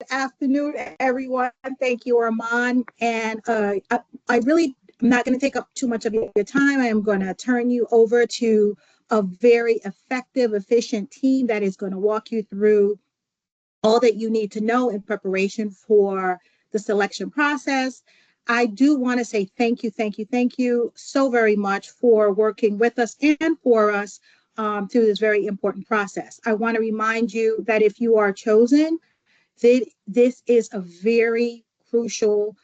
afternoon, everyone. Thank you, Armand. And I really am not going to take up too much of your time. I am going to turn you over to a very effective, efficient team that is going to walk you through all that you need to know in preparation for the selection process. I do want to say thank you so very much for working with us and for us through this very important process. I want to remind you that if you are chosen, this is a very crucial,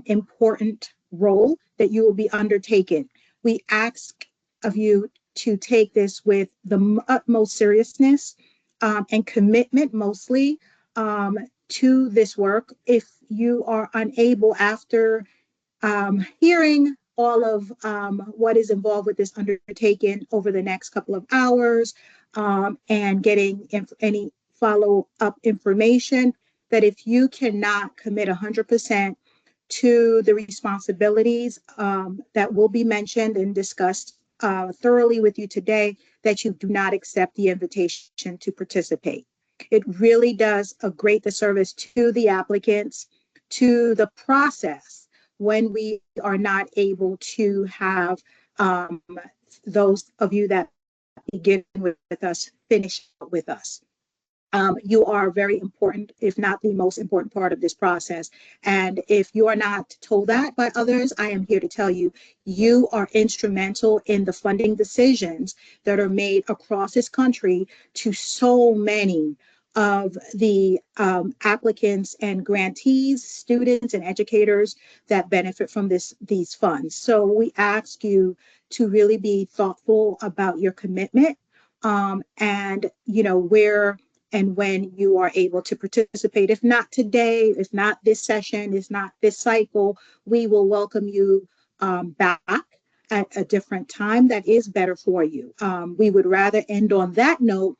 important role that you will be undertaking. We ask of you to take this with the utmost seriousness and commitment, mostly to this work. If you are unable, after hearing all of what is involved with this undertaking over the next couple of hours and getting any follow-up information, that if you cannot commit 100% to the responsibilities that will be mentioned and discussed thoroughly with you today, that you do not accept the invitation to participate. It really does a great disservice to the applicants, to the process, when we are not able to have those of you that begin with us finish with us. You are very important, if not the most important part of this process. And if you are not told that by others, I am here to tell you, you are instrumental in the funding decisions that are made across this country to so many of the applicants and grantees, students and educators that benefit from these funds. So we ask you to really be thoughtful about your commitment and, where and when you are able to participate. If not today, if not this session, if not this cycle, we will welcome you back at a different time that is better for you. We would rather end on that note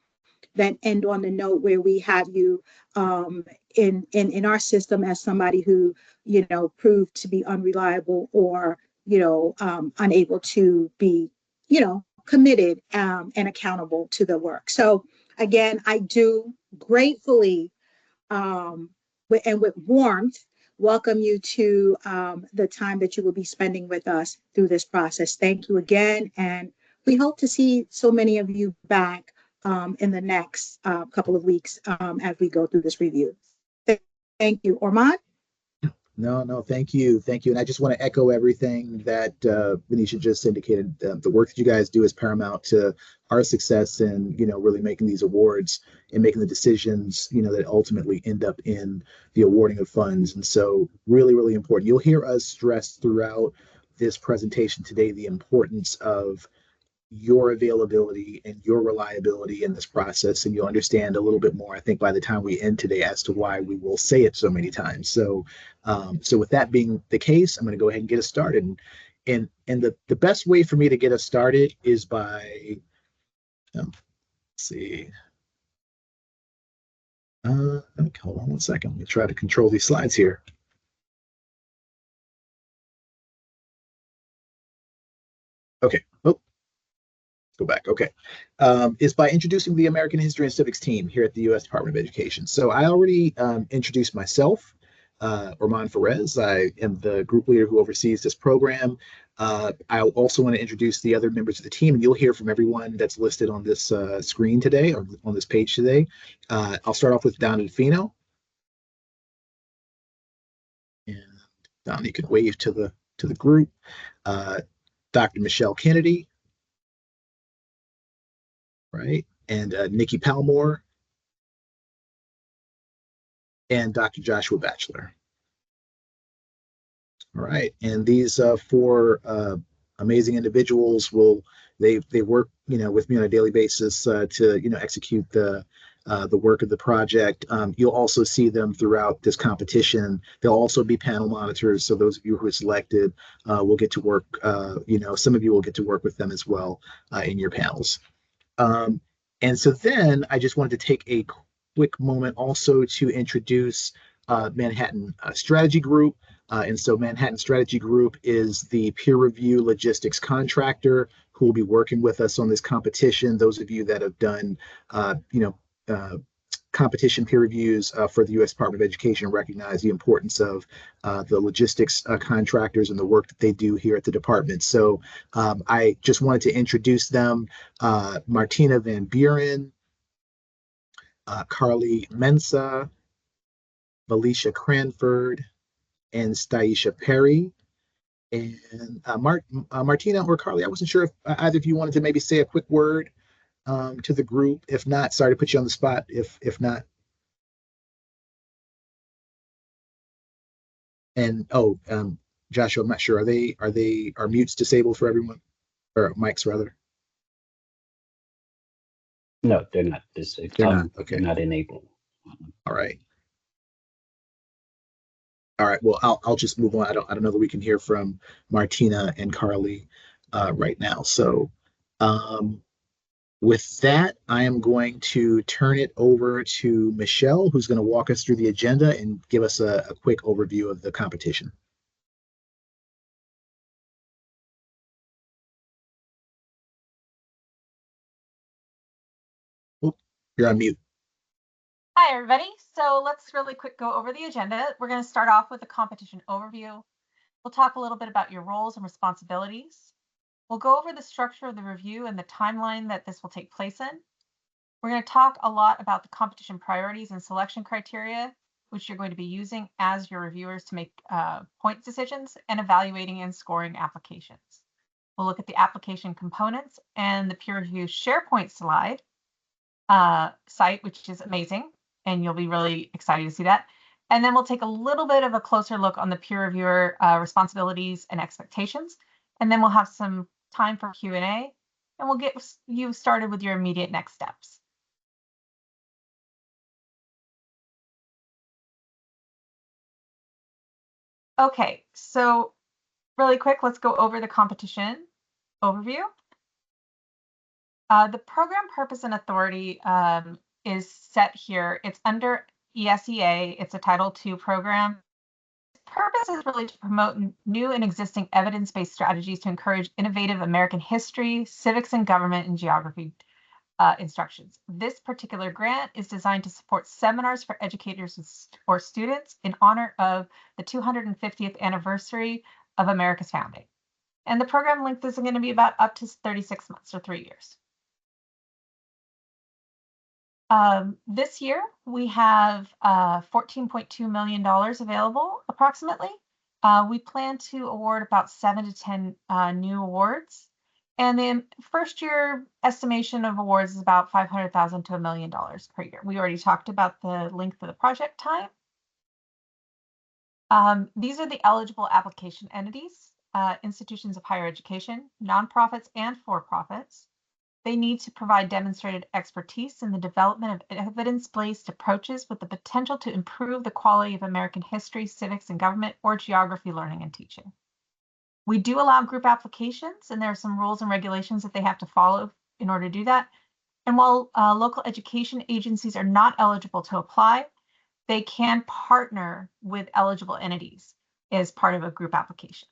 than end on the note where we have you in our system as somebody who, proved to be unreliable or, unable to be, committed and accountable to the work. So again, I do gratefully and with warmth welcome you to the time that you will be spending with us through this process. Thank you again. And we hope to see so many of you back in the next couple of weeks as we go through this review. Thank you. Ormond? No, thank you. And I just want to echo everything that Venetia just indicated. The work that you guys do is paramount to our success and, really making these awards and making the decisions, that ultimately end up in the awarding of funds. And so really, really important. You'll hear us stress throughout this presentation today the importance of your availability and your reliability in this process, and you'll understand a little bit more, I think, by the time we end today as to why we will say it so many times. So with that being the case, I'm going to go ahead and get us started. And the best way for me to get us started is by, let's see. Hold on one second. Let me try to control these slides here. Okay. Go back. Okay. Is by introducing the American History and Civics team here at the U.S. Department of Education. So I already introduced myself, Armand Ferez. I am the group leader who oversees this program. I also want to introduce the other members of the team, and you'll hear from everyone that's listed on this screen today, or on this page today. I'll start off with Donna DeFino. And Donna, you can wave to the group. Dr. Michelle Kennedy. Right, and Nikki Palmore, and Dr. Joshua Batchelor. All right, and these four amazing individuals they work with me on a daily basis to execute the work of the project. You'll also see them throughout this competition. They'll also be panel monitors, so those of you who are selected will get to work. Some of you will get to work with them as well in your panels. And so then I just wanted to take a quick moment also to introduce Manhattan Strategy Group. And so Manhattan Strategy Group is the peer review logistics contractor who will be working with us on this competition. Those of you that have done, competition peer reviews for the U.S. Department of Education recognize the importance of the logistics contractors and the work that they do here at the department. So I just wanted to introduce them. Martina Van Buren, Carly Mensa, Felicia Cranford, and Staisha Perry. And Martina or Carly, I wasn't sure if either of you wanted to maybe say a quick word to the group. If not, sorry to put you on the spot. If not, and Joshua, I'm not sure. Are mutes disabled for everyone, or mics rather? No, they're not disabled. They're not. Okay. They're not enabled. All right. All right. Well, I'll just move on. I don't know that we can hear from Martina and Carly right now. So with that, I am going to turn it over to Michelle, who's going to walk us through the agenda and give us a quick overview of the competition. Oh, you're on mute. Hi, everybody. So let's really quick go over the agenda. We're going to start off with a competition overview. We'll talk a little bit about your roles and responsibilities. We'll go over the structure of the review and the timeline that this will take place in. We're going to talk a lot about the competition priorities and selection criteria, which you're going to be using as your reviewers to make point decisions and evaluating and scoring applications. We'll look at the application components and the peer review SharePoint slide site, which is amazing, and you'll be really excited to see that. And then we'll take a little bit of a closer look on the peer reviewer responsibilities and expectations. And then we'll have some time for Q&A, and we'll get you started with your immediate next steps. Okay, so really quick, let's go over the competition overview. The program purpose and authority is set here. It's under ESEA. It's a Title II program. Its purpose is really to promote new and existing evidence-based strategies to encourage innovative American history, civics and government, and geography instructions. This particular grant is designed to support seminars for educators or students in honor of the 250th anniversary of America's founding. And the program length is going to be about up to 36 months or 3 years. This year, we have $14.2 million available, approximately. We plan to award about 7 to 10 new awards. And the first year estimation of awards is about $500,000 to $1 million per year. We already talked about the length of the project time. These are the eligible application entities, institutions of higher education, nonprofits and for-profits. They need to provide demonstrated expertise in the development of evidence-based approaches with the potential to improve the quality of American history, civics, and government, or geography learning and teaching. We do allow group applications, and there are some rules and regulations that they have to follow in order to do that. And while local education agencies are not eligible to apply, they can partner with eligible entities as part of a group application.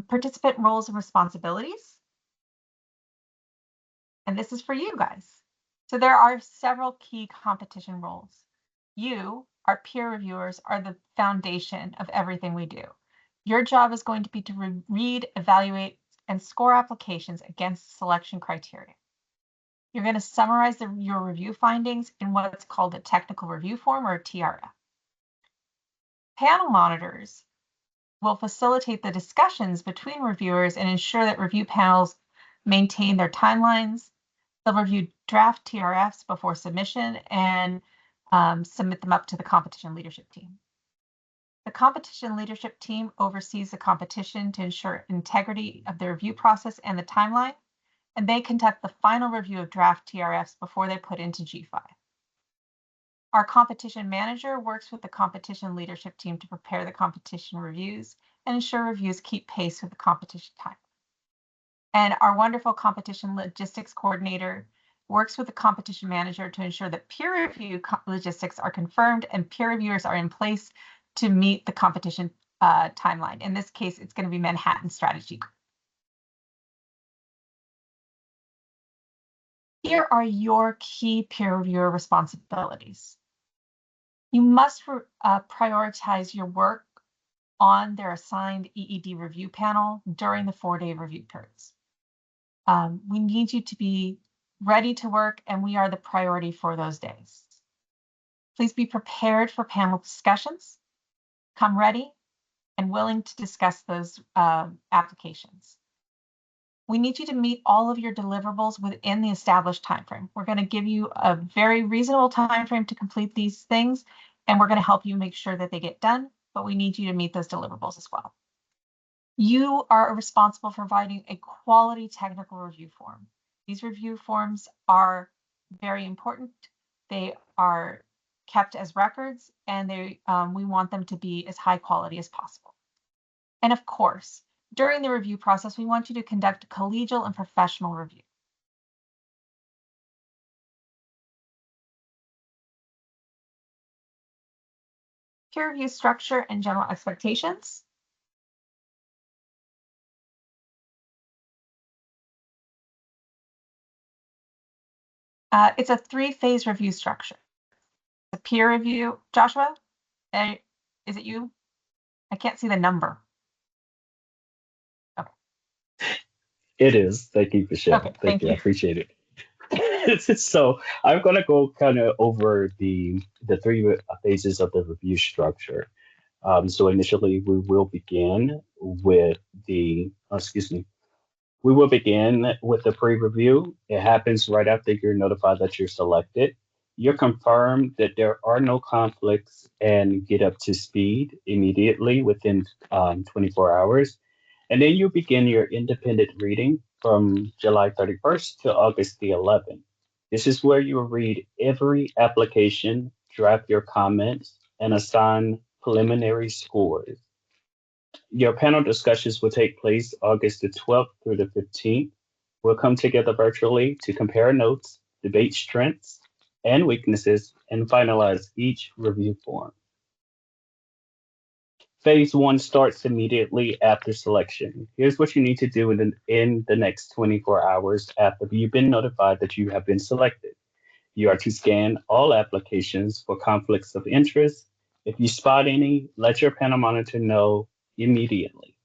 Participant roles and responsibilities. And this is for you guys. So there are several key competition roles. You, our peer reviewers, are the foundation of everything we do. Your job is going to be to read, evaluate, and score applications against selection criteria. You're going to summarize your review findings in what's called a technical review form, or a TRF. Panel monitors will facilitate the discussions between reviewers and ensure that review panels maintain their timelines. They'll review draft TRFs before submission and submit them up to the competition leadership team. The competition leadership team oversees the competition to ensure integrity of the review process and the timeline, and they conduct the final review of draft TRFs before they put into G5. Our competition manager works with the competition leadership team to prepare the competition reviews and ensure reviews keep pace with the competition time. And our wonderful competition logistics coordinator works with the competition manager to ensure that peer review logistics are confirmed and peer reviewers are in place to meet the competition timeline. In this case, it's going to be Manhattan Strategy Group. Here are your key peer reviewer responsibilities. You must prioritize your work on their assigned EED review panel during the 4-day review periods. We need you to be ready to work, and we are the priority for those days. Please be prepared for panel discussions. Come ready and willing to discuss those applications. We need you to meet all of your deliverables within the established timeframe. We're going to give you a very reasonable timeframe to complete these things, and we're going to help you make sure that they get done, but we need you to meet those deliverables as well. You are responsible for providing a quality technical review form. These review forms are very important. They are kept as records, and we want them to be as high quality as possible. And of course, during the review process, we want you to conduct a collegial and professional review. Peer review structure and general expectations. It's a 3-phase review structure. A peer review. Joshua, is it you? I can't see the number. Okay. It is. Thank you for sharing. Okay, Thank you. you. I appreciate it. So I'm going to go kind of over the 3 phases of the review structure. So initially, we will begin with the pre-review. It happens right after you're notified that you're selected. You're confirmed that there are no conflicts and get up to speed immediately within 24 hours. And then you begin your independent reading from July 31st to August the 11th. This is where you will read every application, draft your comments, and assign preliminary scores. Your panel discussions will take place August the 12th through the 15th. We'll come together virtually to compare notes, debate strengths and weaknesses, and finalize each review form. Phase 1 starts immediately after selection. Here's what you need to do in the next 24 hours after you've been notified that you have been selected. You are to scan all applications for conflicts of interest. If you spot any, let your panel monitor know immediately.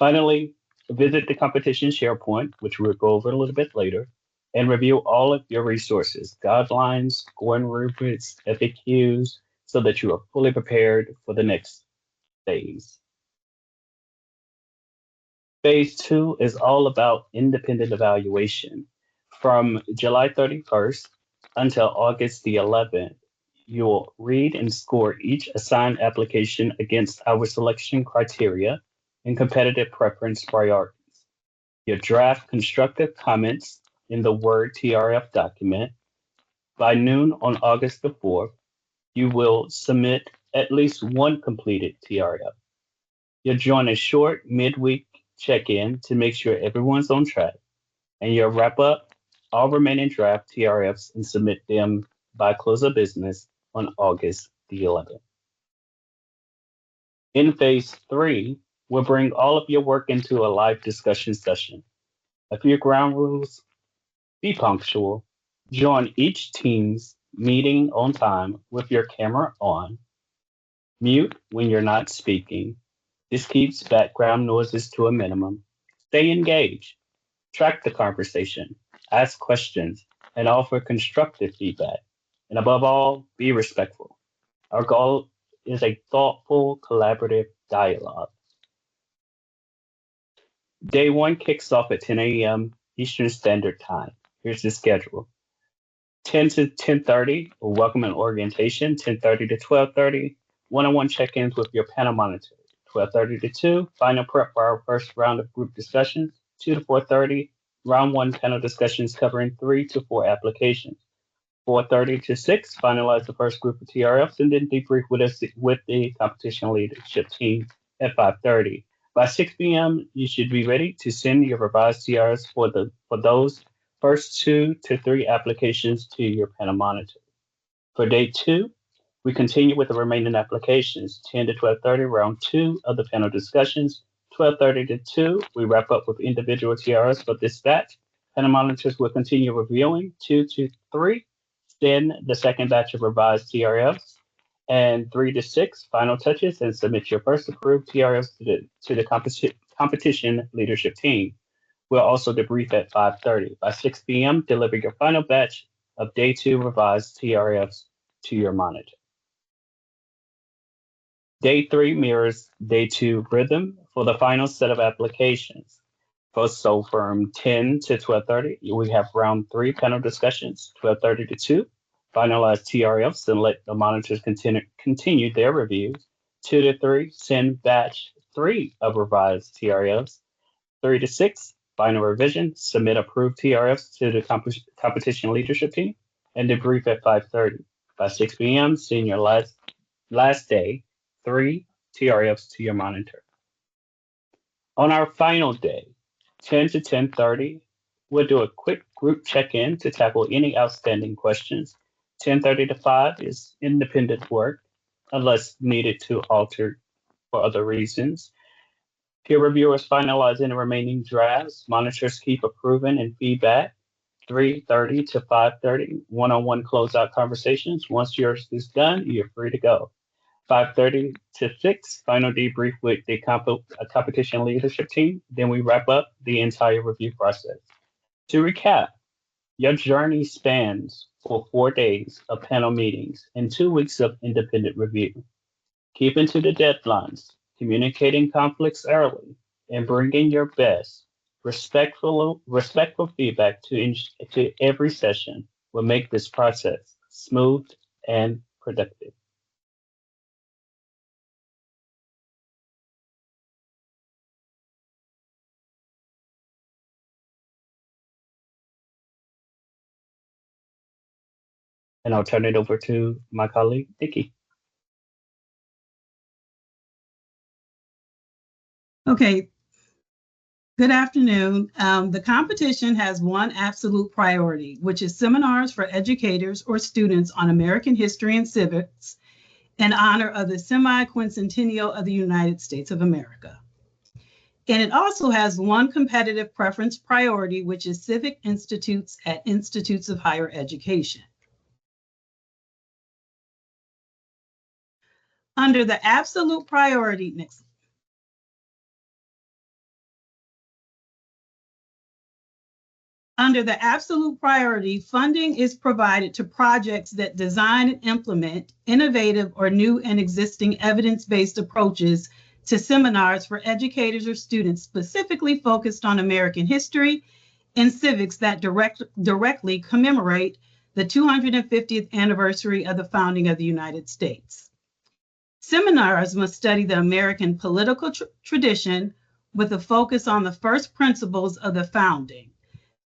Finally, visit the competition SharePoint, which we'll go over a little bit later, and review all of your resources, guidelines, scoring rubrics, FAQs, so that you are fully prepared for the next phase. Phase 2 is all about independent evaluation. From July 31st until August the 11th, you'll read and score each assigned application against our selection criteria and competitive preference priorities. You'll draft constructive comments in the Word TRF document. By noon on August the 4th, you will submit at least one completed TRF. You'll join a short midweek check-in to make sure everyone's on track, and you'll wrap up all remaining draft TRFs and submit them by close of business on August the 11th. In phase 3, we'll bring all of your work into a live discussion session. A few ground rules: be punctual, join each team's meeting on time with your camera on, mute when you're not speaking. This keeps background noises to a minimum. Stay engaged, track the conversation, ask questions, and offer constructive feedback. And above all, be respectful. Our goal is a thoughtful, collaborative dialogue. Day 1 kicks off at 10 a.m. Eastern Standard Time. Here's the schedule. 10 to 10:30, welcome and orientation. 10:30 to 12:30, one-on-one check-ins with your panel monitor. 12:30 to 2, final prep for our first round of group discussions. 2 to 4:30, round 1 panel discussions covering 3 to 4 applications. 4:30 to 6, finalize the first group of TRFs, and then debrief with the competition leadership team at 5:30. By 6 p.m., you should be ready to send your revised TRFs for those first 2 to 3 applications to your panel monitor. For day 2, we continue with the remaining applications. 10 to 12:30, round 2 of the panel discussions. 12:30 to 2, we wrap up with individual TRs for this batch. Panel monitors will continue reviewing 2 to 3, then the second batch of revised TRFs, and 3 to 6 final touches, and submit your first approved TRFs to the competition leadership team. We'll also debrief at 5:30. By 6 p.m., deliver your final batch of day 2 revised TRFs to your monitor. Day 3 mirrors day 2 rhythm for the final set of applications. So from 10 to 12:30, we have round 3 panel discussions, 12:30 to 2, finalize TRFs and let the monitors continue their reviews. 2 to 3, send batch 3 of revised TRFs. 3 to 6, final revision, submit approved TRFs to the competition leadership team, and debrief at 5:30. By 6 p.m., send your last day 3 TRFs to your monitor. On our final day, 10 to 10:30, we'll do a quick group check-in to tackle any outstanding questions. 10:30 to 5 is independent work, unless needed to alter for other reasons. Peer reviewers finalize any remaining drafts. Monitors keep approving and feedback. 3:30 to 5:30, one-on-one closeout conversations. Once yours is done, you're free to go. 5:30 to 6, final debrief with the competition leadership team. Then we wrap up the entire review process. To recap, your journey spans for 4 days of panel meetings and 2 weeks of independent review. Keeping to the deadlines, communicating conflicts early, and bringing your best, respectful feedback to every session will make this process smooth and productive. And I'll turn it over to my colleague, Nikki. Okay. Good afternoon. The competition has one absolute priority, which is seminars for educators or students on American history and civics in honor of the Semiquincentennial of the United States of America. And it also has one competitive preference priority, which is civic institutes at institutes of higher education. Under the absolute priority, next. Under the absolute priority, funding is provided to projects that design and implement innovative or new and existing evidence-based approaches to seminars for educators or students specifically focused on American history and civics that directly commemorate the 250th anniversary of the founding of the United States. Seminars must study the American political tradition with a focus on the first principles of the founding,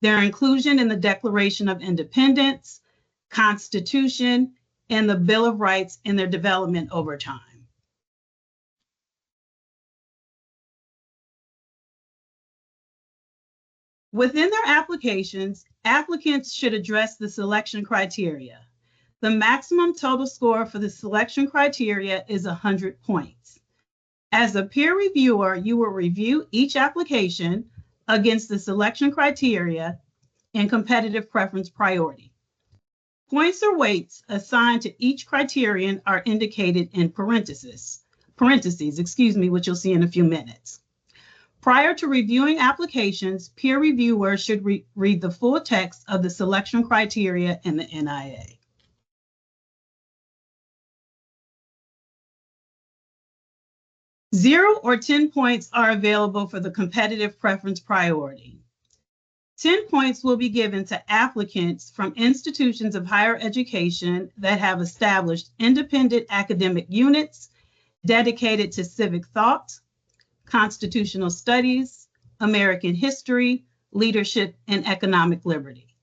their inclusion in the Declaration of Independence, Constitution, and the Bill of Rights in their development over time. Within their applications, applicants should address the selection criteria. The maximum total score for the selection criteria is 100 points. As a peer reviewer, you will review each application against the selection criteria and competitive preference priority. Points or weights assigned to each criterion are indicated in parentheses, which you'll see in a few minutes. Prior to reviewing applications, peer reviewers should read the full text of the selection criteria in the NIA. Zero or 10 points are available for the competitive preference priority. 10 points will be given to applicants from institutions of higher education that have established independent academic units dedicated to civic thought, constitutional studies, American history, leadership, and economic liberty.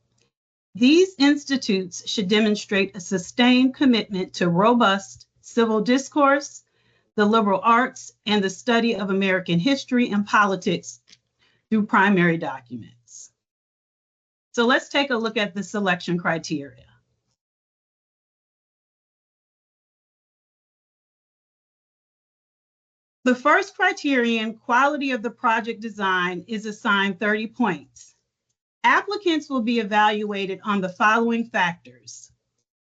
These institutes should demonstrate a sustained commitment to robust civil discourse, the liberal arts, and the study of American history and politics through primary documents. So let's take a look at the selection criteria. The first criterion, quality of the project design, is assigned 30 points. Applicants will be evaluated on the following factors: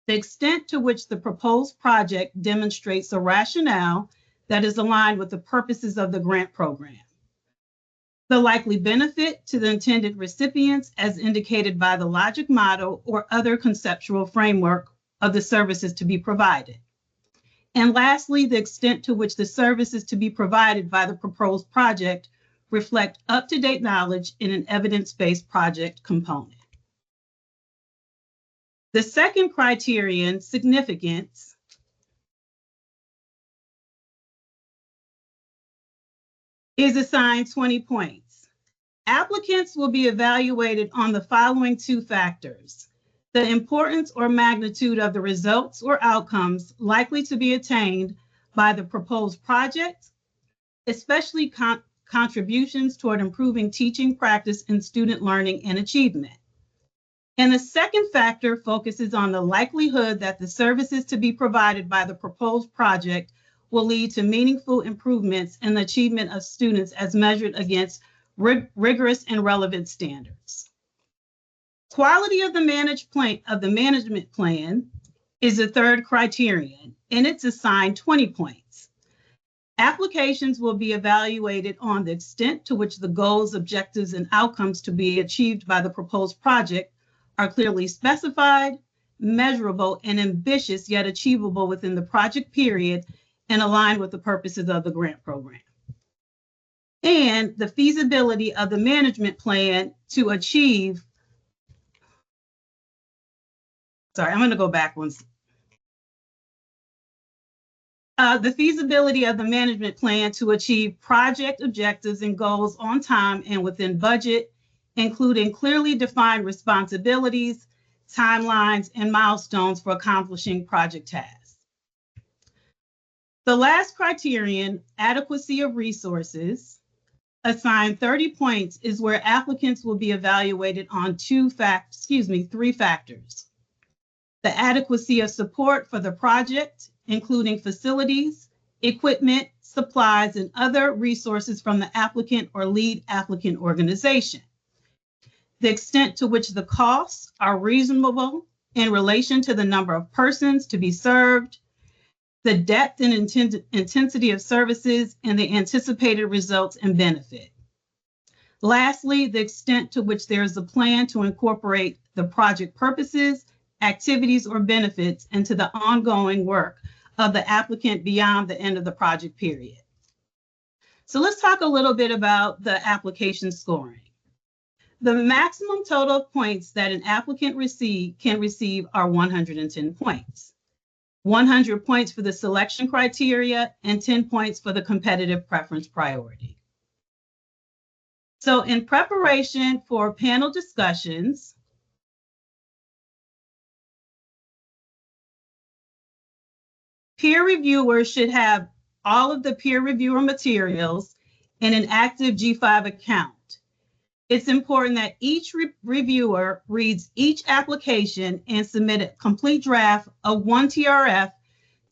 the extent to which the proposed project demonstrates a rationale that is aligned with the purposes of the grant program, the likely benefit to the intended recipients as indicated by the logic model or other conceptual framework of the services to be provided, and lastly, the extent to which the services to be provided by the proposed project reflect up-to-date knowledge in an evidence-based project component. The second criterion, significance, is assigned 20 points. Applicants will be evaluated on the following two factors: the importance or magnitude of the results or outcomes likely to be attained by the proposed project, especially contributions toward improving teaching practice and student learning and achievement. And the second factor focuses on the likelihood that the services to be provided by the proposed project will lead to meaningful improvements in the achievement of students as measured against rigorous and relevant standards. Quality of the management plan is the third criterion, and it's assigned 20 points. Applications will be evaluated on the extent to which the goals, objectives, and outcomes to be achieved by the proposed project are clearly specified, measurable, and ambitious, yet achievable within the project period and aligned with the purposes of the grant program. And the feasibility of the management plan to achieve, I'm going to go back once. The feasibility of the management plan to achieve project objectives and goals on time and within budget, including clearly defined responsibilities, timelines, and milestones for accomplishing project tasks. The last criterion, adequacy of resources, assigned 30 points, is where applicants will be evaluated on three factors: the adequacy of support for the project, including facilities, equipment, supplies, and other resources from the applicant or lead applicant organization, the extent to which the costs are reasonable in relation to the number of persons to be served, the depth and intensity of services, and the anticipated results and benefit. Lastly, the extent to which there is a plan to incorporate the project purposes, activities, or benefits into the ongoing work of the applicant beyond the end of the project period. So let's talk a little bit about the application scoring. The maximum total of points that an applicant can receive are 110 points. 100 points for the selection criteria and 10 points for the competitive preference priority. So in preparation for panel discussions, peer reviewers should have all of the peer reviewer materials in an active G5 account. It's important that each reviewer reads each application and submit a complete draft of one TRF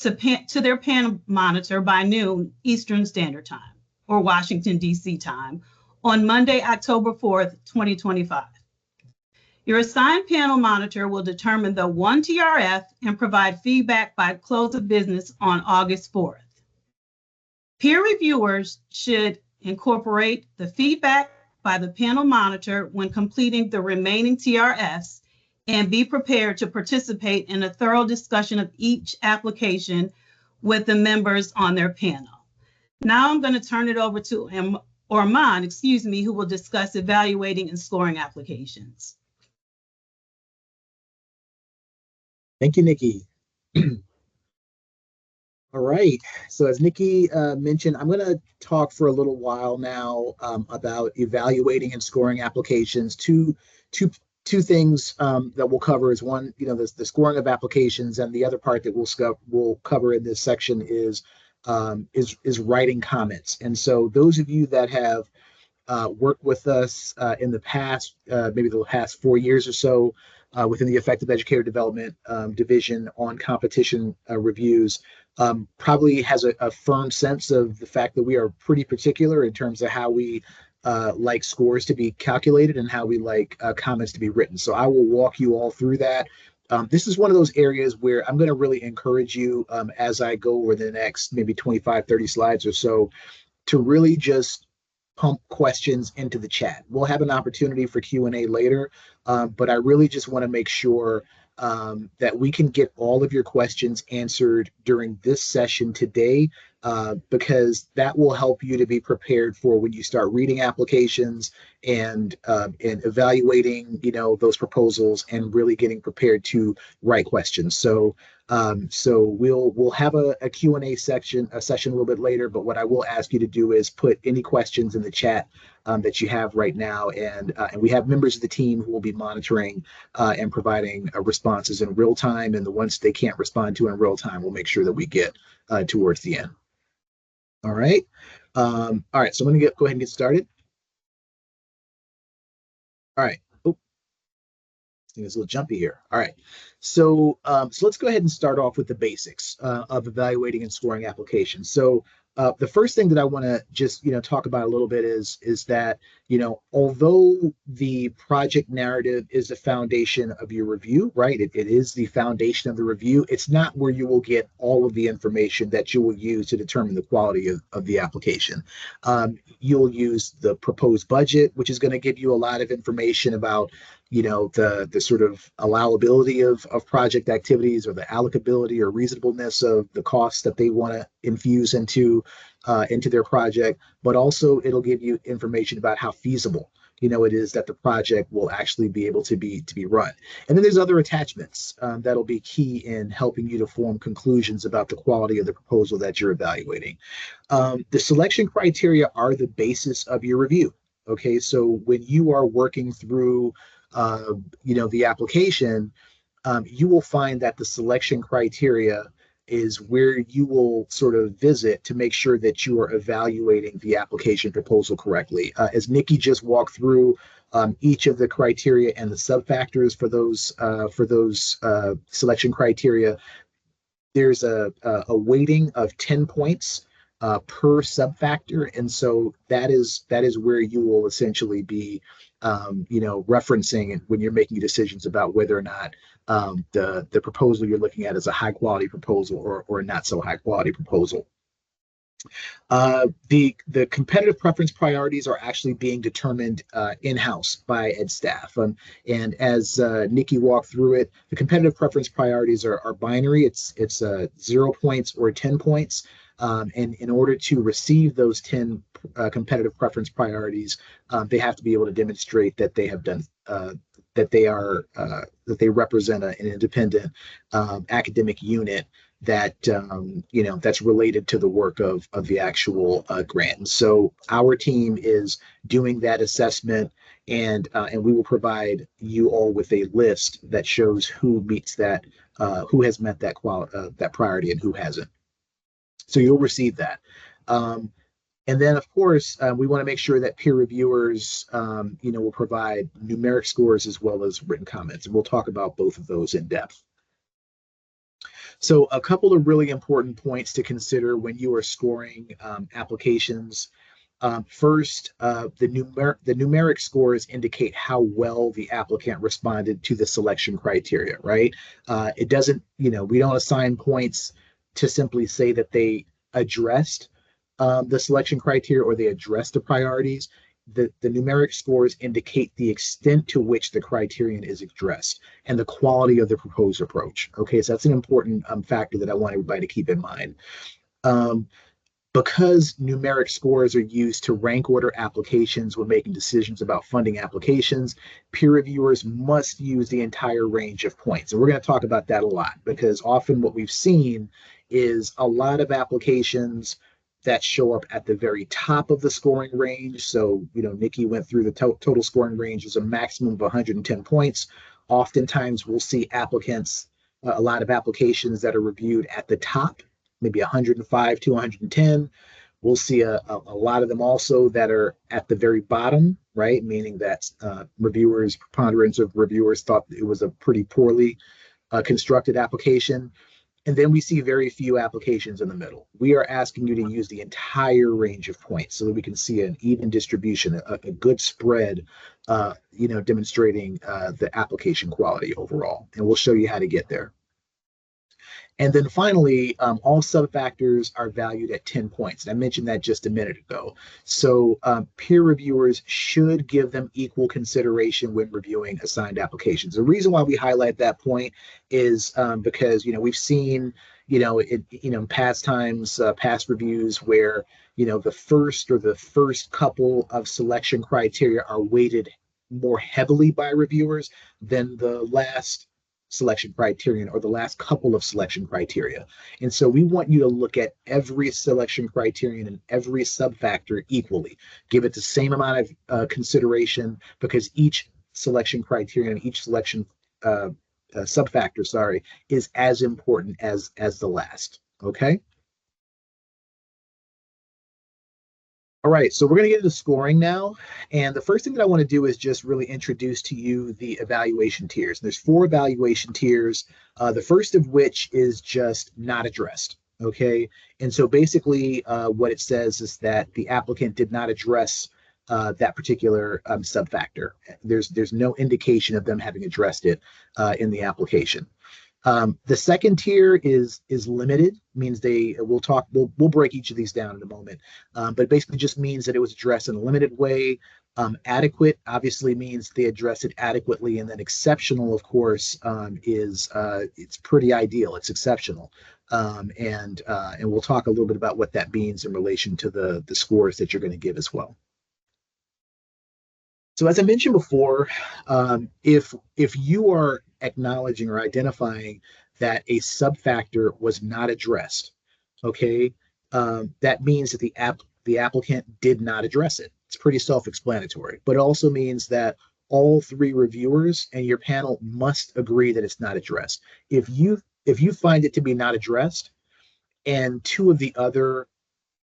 to their panel monitor by noon Eastern Standard Time or Washington, D.C. time on Monday, October 4th, 2025. Your assigned panel monitor will determine the one TRF and provide feedback by close of business on August 4th. Peer reviewers should incorporate the feedback by the panel monitor when completing the remaining TRFs and be prepared to participate in a thorough discussion of each application with the members on their panel. Now I'm going to turn it over to Armand, who will discuss evaluating and scoring applications. Thank you, Nikki. All right, so as Nikki mentioned, I'm going to talk for a little while now about evaluating and scoring applications. Two things that we'll cover is one, the scoring of applications, and the other part that we'll cover in this section is writing comments. And so those of you that have worked with us in the past, maybe the past 4 years or so, within the Effective Educator Development Division on competition reviews, probably has a firm sense of the fact that we are pretty particular in terms of how we like scores to be calculated and how we like comments to be written. So I will walk you all through that. This is one of those areas where I'm going to really encourage you as I go over the next maybe 25, 30 slides or so to really just pump questions into the chat. We'll have an opportunity for Q&A later, but I really just want to make sure that we can get all of your questions answered during this session today, because that will help you to be prepared for when you start reading applications and evaluating, those proposals and really getting prepared to write questions. So we'll have a Q&A session a little bit later, but what I will ask you to do is put any questions in the chat that you have right now, and we have members of the team who will be monitoring and providing responses in real time, and the ones they can't respond to in real time, we'll make sure that we get towards the end. All right. All right. So I'm going to go ahead and get started. All right. Oh, it's a little jumpy here. All right. So let's go ahead and start off with the basics of evaluating and scoring applications. So the first thing that I want to just talk about a little bit is that although the project narrative is the foundation of your review, right? It is the foundation of the review. It's not where you will get all of the information that you will use to determine the quality of the application. You'll use the proposed budget, which is going to give you a lot of information about the sort of allowability of project activities, or the allocability or reasonableness of the costs that they want to infuse into their project. But also it'll give you information about how feasible it is that the project will actually be able to be run. And then there's other attachments that'll be key in helping you to form conclusions about the quality of the proposal that you're evaluating. The selection criteria are the basis of your review. Okay, so when you are working through the application, you will find that the selection criteria is where you will sort of visit to make sure that you are evaluating the application proposal correctly. As Nikki just walked through each of the criteria and the subfactors for those selection criteria, there's a weighting of 10 points per subfactor, and so that is where you will essentially be referencing when you're making decisions about whether or not the proposal you're looking at is a high quality proposal or not so high quality proposal. The competitive preference priorities are actually being determined in-house by ed staff. And as Nikki walked through it, the competitive preference priorities are binary. It's 0 points or 10 points. And in order to receive those 10 competitive preference priorities, they have to be able to demonstrate that they have done that they represent an independent academic unit that that's related to the work of the actual grant. And so our team is doing that assessment, and we will provide you all with a list that shows who meets that, who has met that that priority and who hasn't. So you'll receive that. And then, of course, we want to make sure that peer reviewers, will provide numeric scores as well as written comments. And we'll talk about both of those in depth. So a couple of really important points to consider when you are scoring applications. First, the numeric scores indicate how well the applicant responded to the selection criteria, right? It doesn't, we don't assign points to simply say that they addressed the selection criteria or they addressed the priorities. The numeric scores indicate the extent to which the criterion is addressed and the quality of the proposed approach. Okay, so that's an important factor that I want everybody to keep in mind. Because numeric scores are used to rank order applications when making decisions about funding applications, peer reviewers must use the entire range of points. And we're going to talk about that a lot, because often what we've seen is a lot of applications that show up at the very top of the scoring range. So, Nikki went through the total scoring range is a maximum of 110 points. Oftentimes we'll see applicants, a lot of applications that are reviewed at the top, maybe 105 to 110. We'll see a lot of them also that are at the very bottom, right? Meaning that preponderance of reviewers thought it was a pretty poorly constructed application. And then we see very few applications in the middle. We are asking you to use the entire range of points so that we can see an even distribution, a good spread, demonstrating the application quality overall. And we'll show you how to get there. And then finally, all subfactors are valued at 10 points. And I mentioned that just a minute ago. So peer reviewers should give them equal consideration when reviewing assigned applications. The reason why we highlight that point is because, we've seen, in past times, past reviews where, the first couple of selection criteria are weighted more heavily by reviewers than the last selection criterion or the last couple of selection criteria. And so we want you to look at every selection criterion and every subfactor equally. Give it the same amount of consideration, because each selection criterion, each selection subfactor, is as important as the last. Okay. All right, so we're going to get into scoring now. And the first thing that I want to do is just really introduce to you the evaluation tiers. There's 4 evaluation tiers, the first of which is just not addressed. Okay, and so basically what it says is that the applicant did not address that particular subfactor. There's no indication of them having addressed it in the application. The second tier is limited, means we'll break each of these down in a moment, but it basically just means that it was addressed in a limited way. Adequate obviously means they address it adequately, and then exceptional, of course, is it's pretty ideal. It's exceptional, and we'll talk a little bit about what that means in relation to the scores that you're going to give as well. So as I mentioned before, if you are acknowledging or identifying that a subfactor was not addressed, okay, that means that the applicant did not address it. It's pretty self-explanatory, but it also means that all 3 reviewers and your panel must agree that it's not addressed. If you find it to be not addressed, and 2 of the other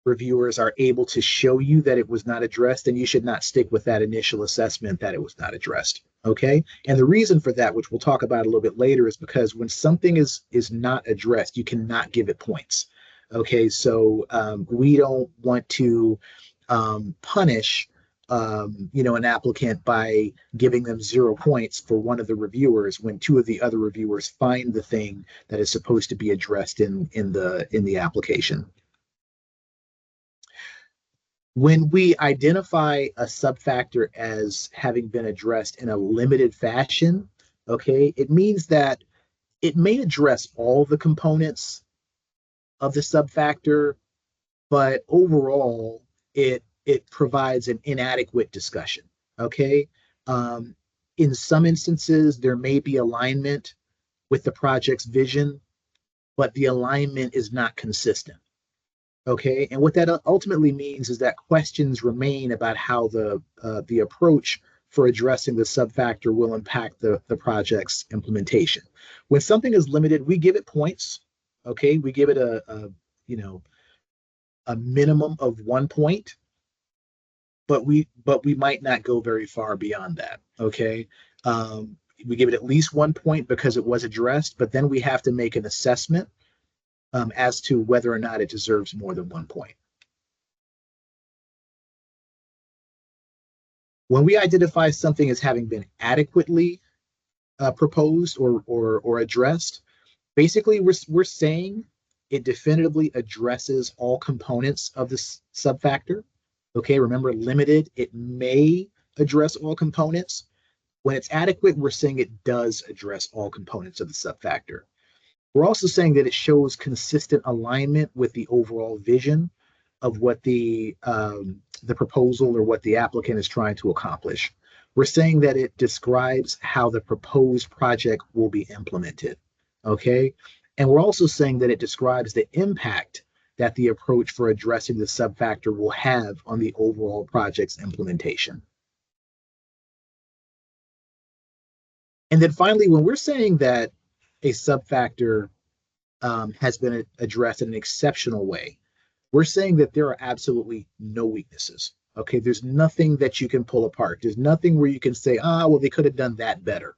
reviewers are able to show you that it was not addressed, then you should not stick with that initial assessment that it was not addressed. Okay. And the reason for that, which we'll talk about a little bit later, is because when something is not addressed, you cannot give it points. Okay. So we don't want to punish an applicant by giving them 0 points for one of the reviewers when 2 of the other reviewers find the thing that is supposed to be addressed in the application. When we identify a subfactor as having been addressed in a limited fashion, okay, it means that it may address all the components of the subfactor, but overall, it provides an inadequate discussion, okay? In some instances, there may be alignment with the project's vision, but the alignment is not consistent. Okay, and what that ultimately means is that questions remain about how the approach for addressing the subfactor will impact the project's implementation. When something is limited, we give it points. Okay, we give it a minimum of 1 point, but we might not go very far beyond that. Okay, we give it at least 1 point because it was addressed, but then we have to make an assessment as to whether or not it deserves more than 1 point. When we identify something as having been adequately proposed or addressed, basically we're saying it definitively addresses all components of this subfactor. Okay, remember, limited, it may address all components. When it's adequate, we're saying it does address all components of the subfactor. We're also saying that it shows consistent alignment with the overall vision of what the proposal or what the applicant is trying to accomplish. We're saying that it describes how the proposed project will be implemented, okay? And we're also saying that it describes the impact that the approach for addressing the subfactor will have on the overall project's implementation. And then finally, when we're saying that a subfactor has been addressed in an exceptional way, we're saying that there are absolutely no weaknesses. Okay, there's nothing that you can pull apart. There's nothing where you can say, well, they could have done that better.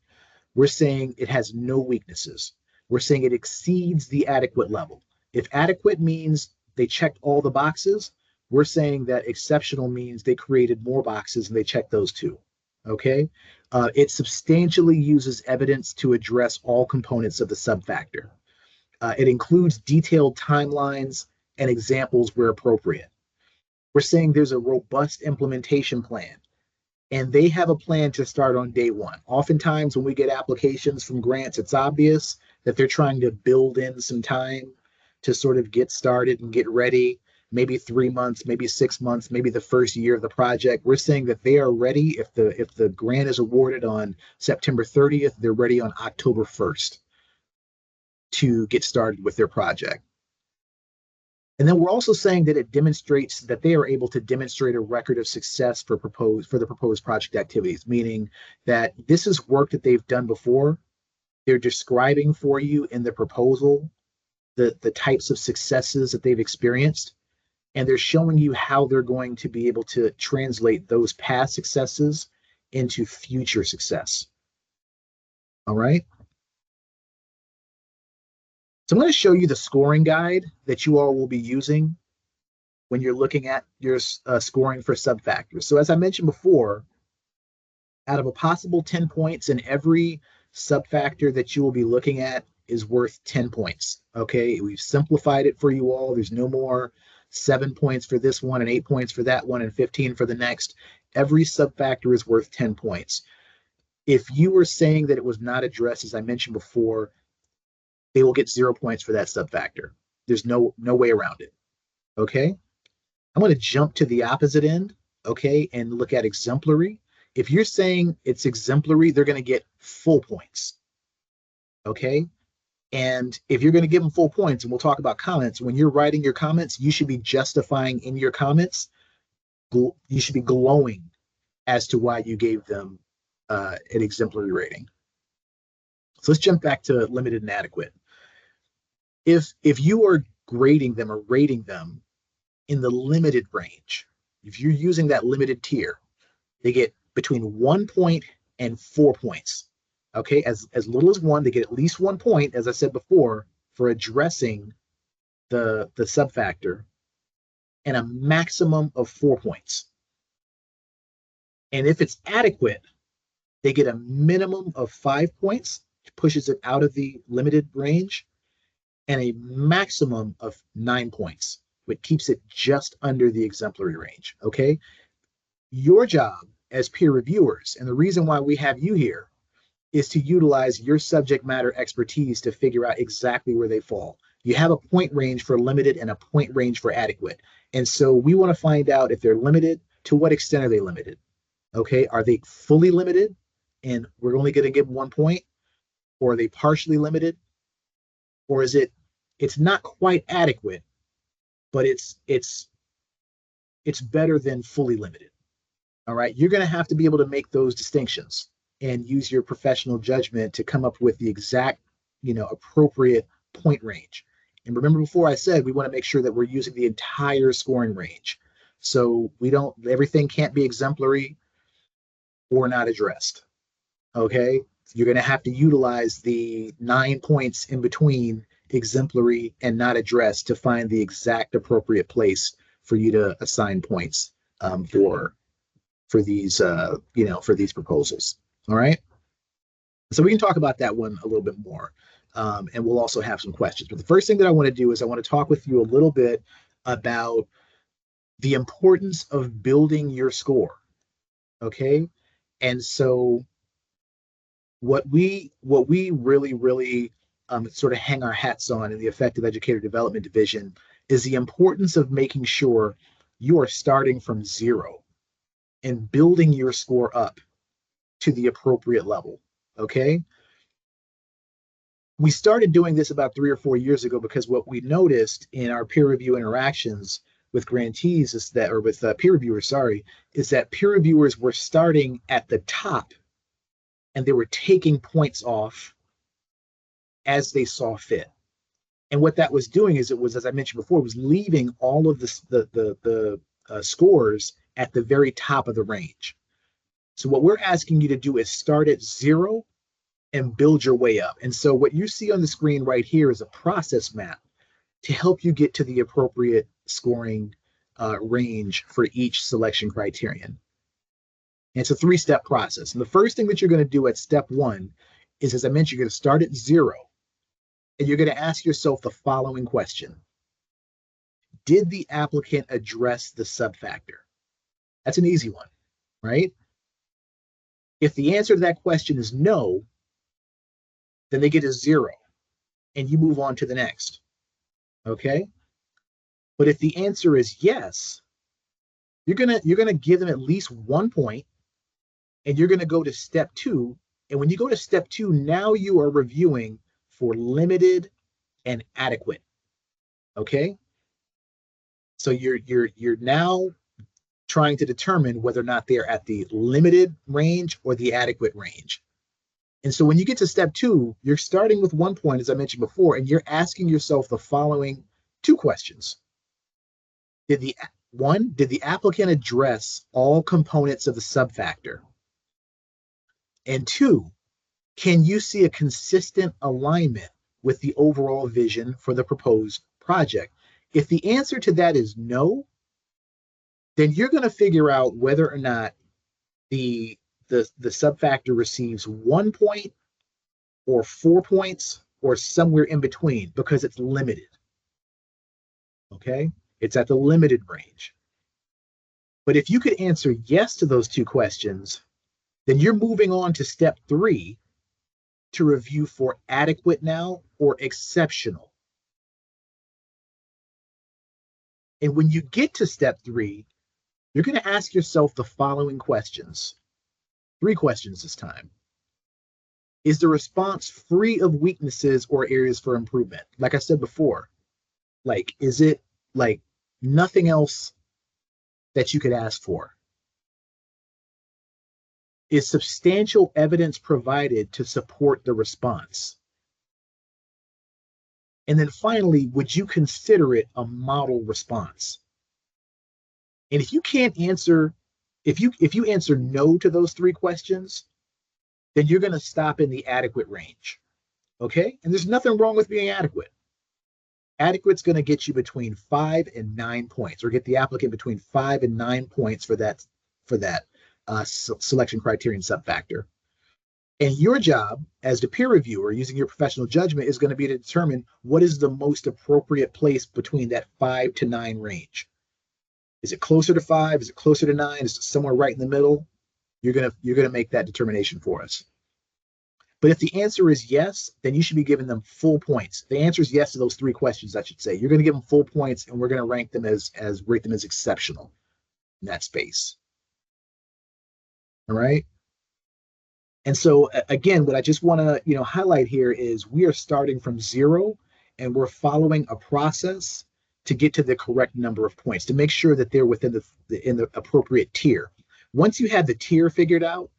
We're saying it has no weaknesses. we're saying it exceeds the adequate level. If adequate means they checked all the boxes, we're saying that exceptional means they created more boxes and they checked those too. Okay? It substantially uses evidence to address all components of the subfactor. It includes detailed timelines and examples where appropriate. We're saying there's a robust implementation plan, and they have a plan to start on day one. Oftentimes, when we get applications from grants, it's obvious that they're trying to build in some time to sort of get started and get ready. Maybe 3 months, maybe 6 months, maybe the first year of the project. We're saying that they are ready. If the grant is awarded on September 30th, they're ready on October 1st to get started with their project. And then we're also saying that it demonstrates that they are able to demonstrate a record of success for the proposed project activities, meaning that this is work that they've done before. They're describing for you in the proposal the types of successes that they've experienced, and they're showing you how they're going to be able to translate those past successes into future success. All right. So I'm going to show you the scoring guide that you all will be using when you're looking at your scoring for subfactors. So as I mentioned before, out of a possible 10 points in every subfactor that you will be looking at is worth 10 points. Okay, we've simplified it for you all. There's no more 7 points for this one and 8 points for that one and 15 for the next. Every subfactor is worth 10 points. If you were saying that it was not addressed, as I mentioned before, they will get 0 points for that subfactor. There's no way around it. Okay, I'm going to jump to the opposite end, okay, and look at exemplary. If you're saying it's exemplary, they're going to get full points. Okay, and if you're going to give them full points, and we'll talk about comments, when you're writing your comments, you should be justifying in your comments, you should be glowing as to why you gave them an exemplary rating. So let's jump back to limited and adequate. If you are grading them or rating them in the limited range, if you're using that limited tier, they get between 1 point and 4 points. Okay, as little as 1, they get at least 1 point, as I said before, for addressing the subfactor, and a maximum of 4 points. And if it's adequate, they get a minimum of 5 points, which pushes it out of the limited range, and a maximum of 9 points, which keeps it just under the exemplary range. Okay, your job as peer reviewers, and the reason why we have you here, is to utilize your subject matter expertise to figure out exactly where they fall. You have a point range for limited and a point range for adequate. And so we want to find out if they're limited, to what extent are they limited? Okay, are they fully limited and we're only going to give them 1 point? Or are they partially limited? Or is it's not quite adequate, but it's better than fully limited. All right, you're going to have to be able to make those distinctions and use your professional judgment to come up with the exact, appropriate point range. And remember, before I said we want to make sure that we're using the entire scoring range. So everything can't be exemplary or not addressed. Okay, you're going to have to utilize the 9 points in between exemplary and not addressed to find the exact appropriate place for you to assign points for these for these proposals. All right, so we can talk about that one a little bit more, and we'll also have some questions. But the first thing that I want to do is I want to talk with you a little bit about the importance of building your score. Okay, and so what we really sort of hang our hats on in the Effective Educator Development Division is the importance of making sure you are starting from zero and building your score up to the appropriate level. Okay, we started doing this about 3 or 4 years ago because what we noticed in our peer review interactions with grantees is that, or with peer reviewers, is that peer reviewers were starting at the top and they were taking points off as they saw fit. And what that was doing is, it was, as I mentioned before, it was leaving all of the scores at the very top of the range. So what we're asking you to do is start at 0 and build your way up. And so what you see on the screen right here is a process map to help you get to the appropriate scoring range for each selection criterion. And it's a 3-step process. And the first thing that you're going to do at step 1 is, as I mentioned, you're going to start at 0, and you're going to ask yourself the following question. Did the applicant address the subfactor? That's an easy one, right? If the answer to that question is no, then they get a 0, and you move on to the next, okay? But if the answer is yes, you're gonna give them at least 1 point, and you're gonna go to step 2. And when you go to step 2, now you are reviewing for limited and adequate, okay? So you're now trying to determine whether or not they're at the limited range or the adequate range. And so when you get to step 2, you're starting with 1 point, as I mentioned before, and you're asking yourself the following 2 questions. Did the applicant address all components of the subfactor? And 2, can you see a consistent alignment with the overall vision for the proposed project? If the answer to that is no, then you're going to figure out whether or not the subfactor receives 1 point or 4 points or somewhere in between, because it's limited. Okay? It's at the limited range. But if you could answer yes to those 2 questions, then you're moving on to step 3 to review for adequate now or exceptional. And when you get to step 3, you're going to ask yourself the following questions. 3 questions this time. Is the response free of weaknesses or areas for improvement? Like I said before, like, is it like nothing else that you could ask for? Is substantial evidence provided to support the response? And then finally, would you consider it a model response? And if you can't answer, if you answer no to those 3 questions, then you're going to stop in the adequate range. Okay? And there's nothing wrong with being adequate. Adequate's going to get you between 5 and 9 points, or get the applicant between 5 and 9 points for that selection criterion subfactor. And your job as the peer reviewer, using your professional judgment, is going to be to determine what is the most appropriate place between that 5 to 9 range. Is it closer to 5? Is it closer to 9? Is it somewhere right in the middle? You're gonna make that determination for us. But if the answer is yes, then you should be giving them full points. The answer is yes to those 3 questions, I should say. You're going to give them full points, and we're going to rate them as exceptional in that space. All right. And so again, what I just want to highlight here is we are starting from 0, and we're following a process to get to the correct number of points, to make sure that they're within the appropriate tier. Once you have the tier figured out,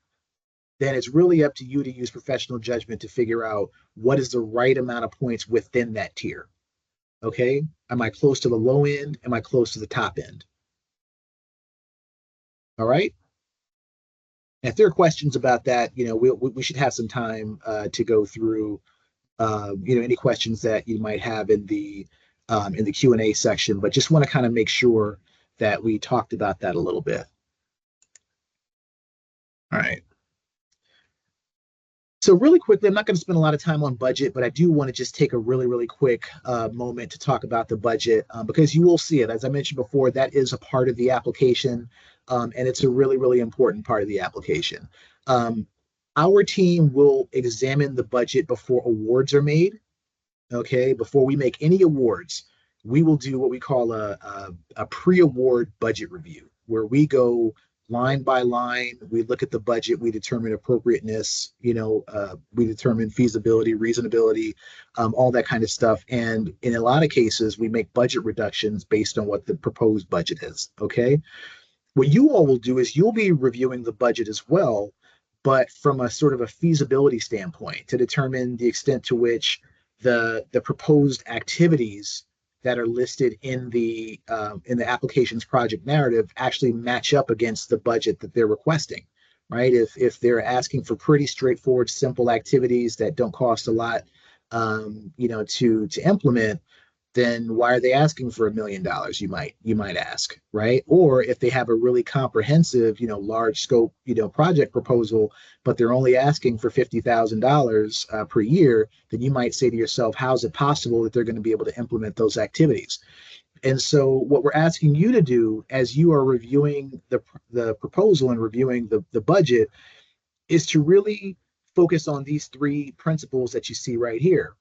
then it's really up to you to use professional judgment to figure out what is the right amount of points within that tier. Okay? Am I close to the low end? Am I close to the top end? All right? And if there are questions about that, we should have some time to go through, any questions that you might have in the Q&A section, but just want to kind of make sure that we talked about that a little bit. All right. So really quickly, I'm not going to spend a lot of time on budget, but I do want to just take a really, really quick moment to talk about the budget, because you will see it. As I mentioned before, that is a part of the application, and it's a really, really important part of the application. Our team will examine the budget before awards are made. Okay, before we make any awards, we will do what we call a pre-award budget review, where we go line by line. We look at the budget, we determine appropriateness, we determine feasibility, reasonability, all that kind of stuff. And in a lot of cases, we make budget reductions based on what the proposed budget is. Okay. What you all will do is you'll be reviewing the budget as well, but from a sort of a feasibility standpoint, to determine the extent to which the proposed activities that are listed in the application's project narrative actually match up against the budget that they're requesting, right? If they're asking for pretty straightforward, simple activities that don't cost a lot, to implement, then why are they asking for $1 million? You might ask, right? Or if they have a really comprehensive, large scope, project proposal, but they're only asking for $50,000 per year, then you might say to yourself, how is it possible that they're going to be able to implement those activities? And so what we're asking you to do as you are reviewing the proposal and reviewing the budget is to really focus on these three principles that you see right here: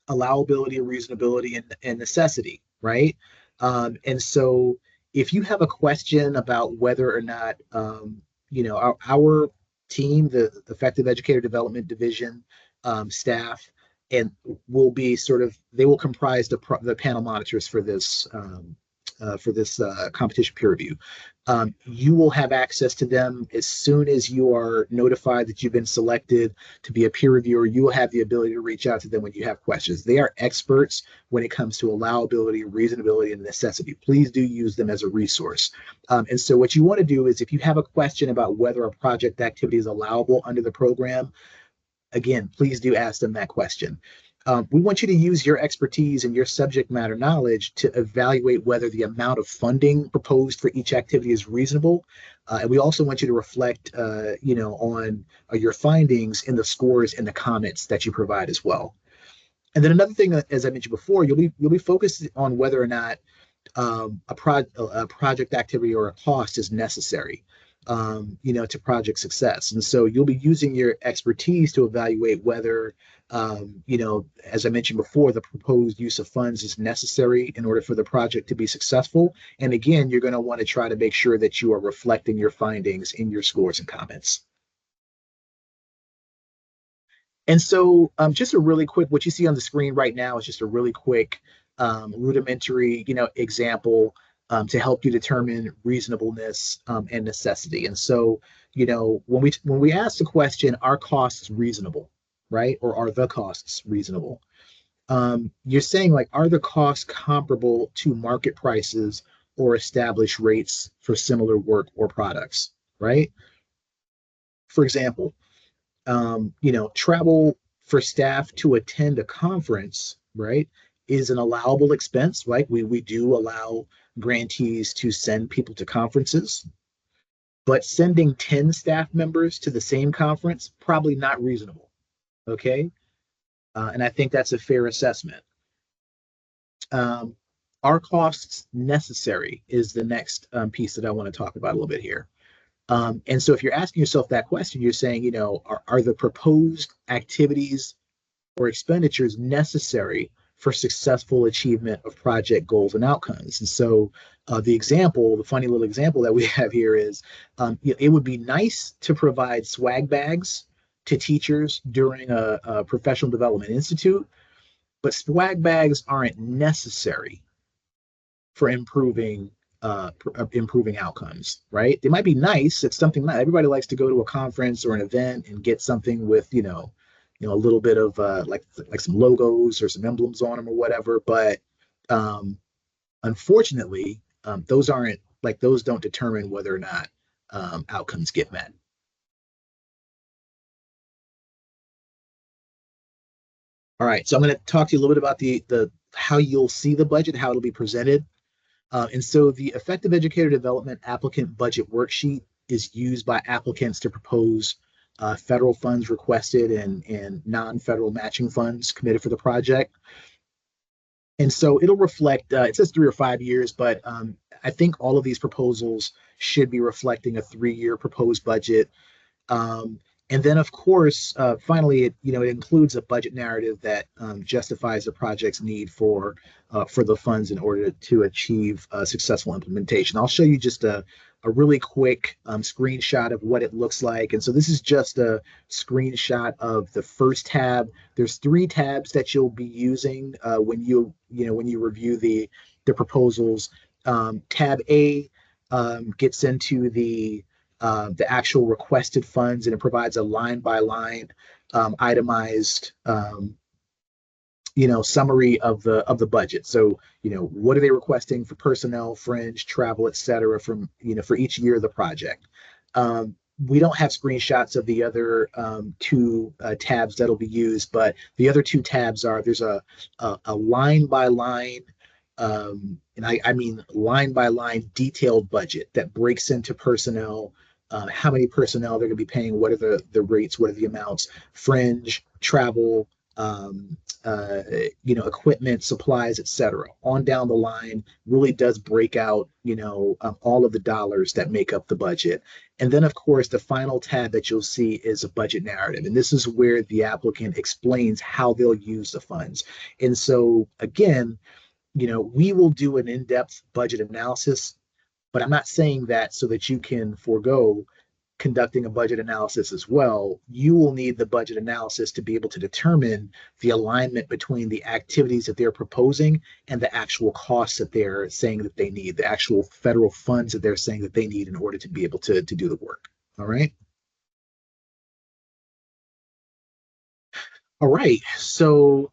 allowability, reasonability, and necessity, right? And so if you have a question about whether or not, our team, the Effective Educator Development Division staff, and will be they will comprise the panel monitors for this competition peer review. You will have access to them as soon as you are notified that you've been selected to be a peer reviewer. You will have the ability to reach out to them when you have questions. They are experts when it comes to allowability, reasonability, and necessity. Please do use them as a resource. And so what you want to do is, if you have a question about whether a project activity is allowable under the program, again, please do ask them that question. We want you to use your expertise and your subject matter knowledge to evaluate whether the amount of funding proposed for each activity is reasonable. And we also want you to reflect, on your findings in the scores and the comments that you provide as well. And then another thing, as I mentioned before, you'll be focused on whether or not a project activity or a cost is necessary, to project success. And so you'll be using your expertise to evaluate whether, as I mentioned before, the proposed use of funds is necessary in order for the project to be successful. And again, you're going to want to try to make sure that you are reflecting your findings in your scores and comments. And so just a really quick, what you see on the screen right now is just a really quick rudimentary, example to help you determine reasonableness and necessity. And so, when we ask the question, are costs reasonable, right? Or are the costs reasonable? You're saying, like, are the costs comparable to market prices or established rates for similar work or products, right? For example, travel for staff to attend a conference, right, is an allowable expense, right? We do allow grantees to send people to conferences, but sending 10 staff members to the same conference, probably not reasonable, okay? And I think that's a fair assessment. Are costs necessary is the next piece that I want to talk about a little bit here. And so if you're asking yourself that question, you're saying, are the proposed activities or expenditures necessary for successful achievement of project goals and outcomes? And so the funny little example that we have here is, it would be nice to provide swag bags to teachers during a professional development institute, but swag bags aren't necessary for improving outcomes, right? They might be nice. It's something nice. Everybody likes to go to a conference or an event and get something with, a little bit of like some logos or some emblems on them or whatever. But unfortunately, those don't determine whether or not outcomes get met. All right, so I'm going to talk to you a little bit about the how you'll see the budget, how it'll be presented. And so the Effective Educator Development Applicant Budget Worksheet is used by applicants to propose federal funds requested and non-federal matching funds committed for the project. And so it'll reflect, it says 3 or 5 years, but I think all of these proposals should be reflecting a 3-year proposed budget. And then, of course, finally, it includes a budget narrative that justifies the project's need for the funds in order to achieve successful implementation. I'll show you just a really quick screenshot of what it looks like. And so this is just a screenshot of the first tab. There's 3 tabs that you'll be using when you review the proposals. Tab A gets into the actual requested funds, and it provides a line-by-line itemized summary of the budget. So what are they requesting for personnel, fringe, travel, et cetera, from for each year of the project. we don't have screenshots of the other two tabs that'll be used, but the other two tabs are, there's a line by line, and I mean line by line detailed budget that breaks into personnel, how many personnel they're going to be paying, what are the rates, what are the amounts, fringe, travel, equipment, supplies, etc. On down the line really does break out, all of the dollars that make up the budget. And then, of course, the final tab that you'll see is a budget narrative. And this is where the applicant explains how they'll use the funds. And so, again, we will do an in-depth budget analysis, but I'm not saying that so that you can forego conducting a budget analysis as well. You will need the budget analysis to be able to determine the alignment between the activities that they're proposing and the actual costs that they're saying that they need, the actual federal funds that they're saying that they need in order to be able to do the work. All right. All right. So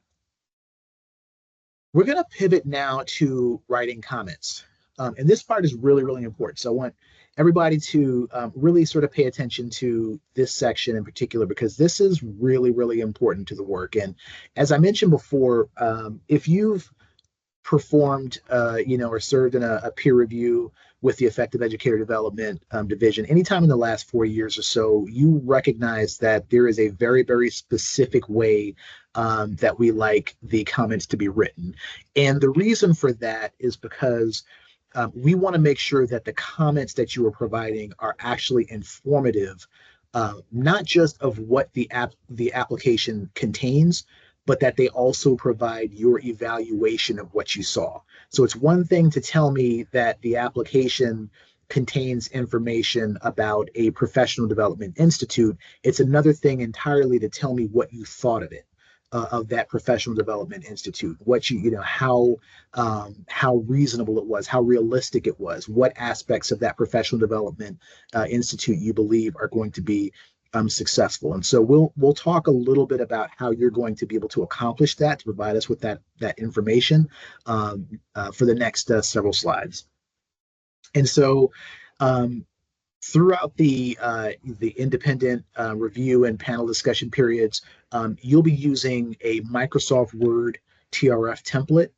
we're going to pivot now to writing comments. And this part is really, really important. So I want everybody to really sort of pay attention to this section in particular, because this is really, really important to the work. And as I mentioned before, if you've performed, or served in a peer review with the Effective Educator Development Division, anytime in the last 4 years or so, you recognize that there is a very, very specific way that we like the comments to be written. And the reason for that is because we want to make sure that the comments that you are providing are actually informative, not just of what the application contains, but that they also provide your evaluation of what you saw. So it's one thing to tell me that the application contains information about a professional development institute. It's another thing entirely to tell me what you thought of it. Of that professional development institute, what how reasonable it was, how realistic it was, what aspects of that professional development institute you believe are going to be successful. And so we'll talk a little bit about how you're going to be able to accomplish that, to provide us with that information for the next several slides. And so throughout the independent review and panel discussion periods, you'll be using a Microsoft Word TRF template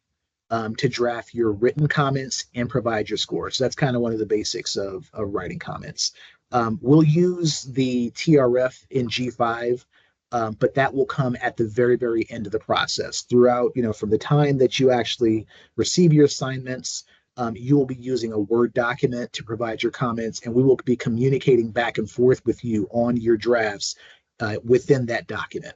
to draft your written comments and provide your score. So that's kind of one of the basics of writing comments. We'll use the TRF in G5, but that will come at the very, very end of the process. Throughout, from the time that you actually receive your assignments, you will be using a Word document to provide your comments, and we will be communicating back and forth with you on your drafts within that document.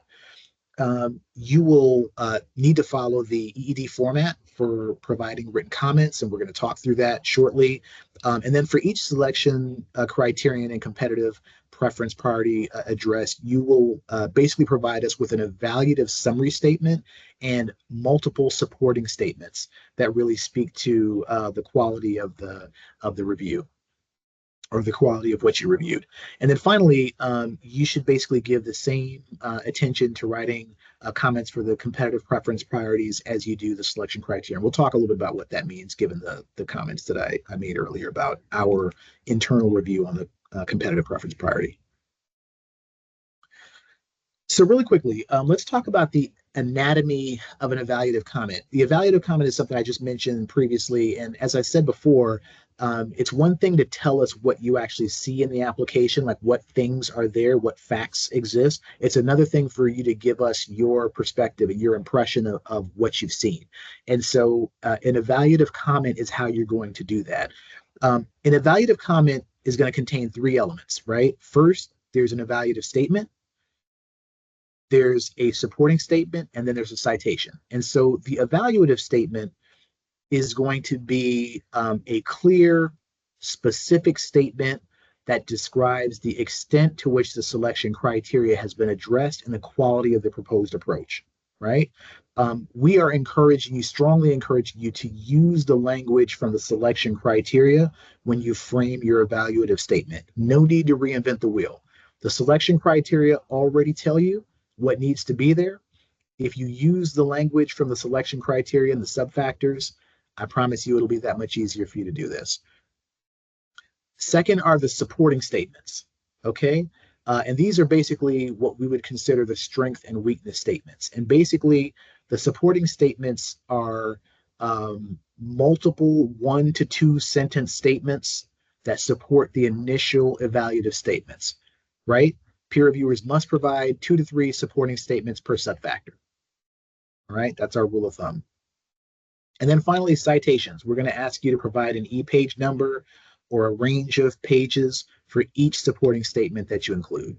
You will need to follow the EED format for providing written comments, and we're going to talk through that shortly. And then for each selection criterion and competitive preference priority address, you will basically provide us with an evaluative summary statement and multiple supporting statements that really speak to the quality of the review, or the quality of what you reviewed. And then finally, you should basically give the same attention to writing comments for the competitive preference priorities as you do the selection criteria. And we'll talk a little bit about what that means, given the comments that I made earlier about our internal review on the competitive preference priority. So really quickly, let's talk about the anatomy of an evaluative comment. The evaluative comment is something I just mentioned previously, and as I said before, it's one thing to tell us what you actually see in the application, like what things are there, what facts exist. It's another thing for you to give us your perspective and your impression of what you've seen. And so an evaluative comment is how you're going to do that. An evaluative comment is going to contain three elements, right? First, there's an evaluative statement, there's a supporting statement, and then there's a citation. And so the evaluative statement is going to be a clear, specific statement that describes the extent to which the selection criteria has been addressed and the quality of the proposed approach, right? We are strongly encouraging you to use the language from the selection criteria when you frame your evaluative statement. No need to reinvent the wheel. The selection criteria already tell you what needs to be there. If you use the language from the selection criteria and the subfactors, I promise you it'll be that much easier for you to do this. Second are the supporting statements. okay? And these are basically what we would consider the strength and weakness statements. And basically, the supporting statements are multiple 1 to 2 sentence statements that support the initial evaluative statements, right? Peer reviewers must provide 2 to 3 supporting statements per subfactor. All right, that's our rule of thumb. And then finally, citations. We're going to ask you to provide an e-page number or a range of pages for each supporting statement that you include.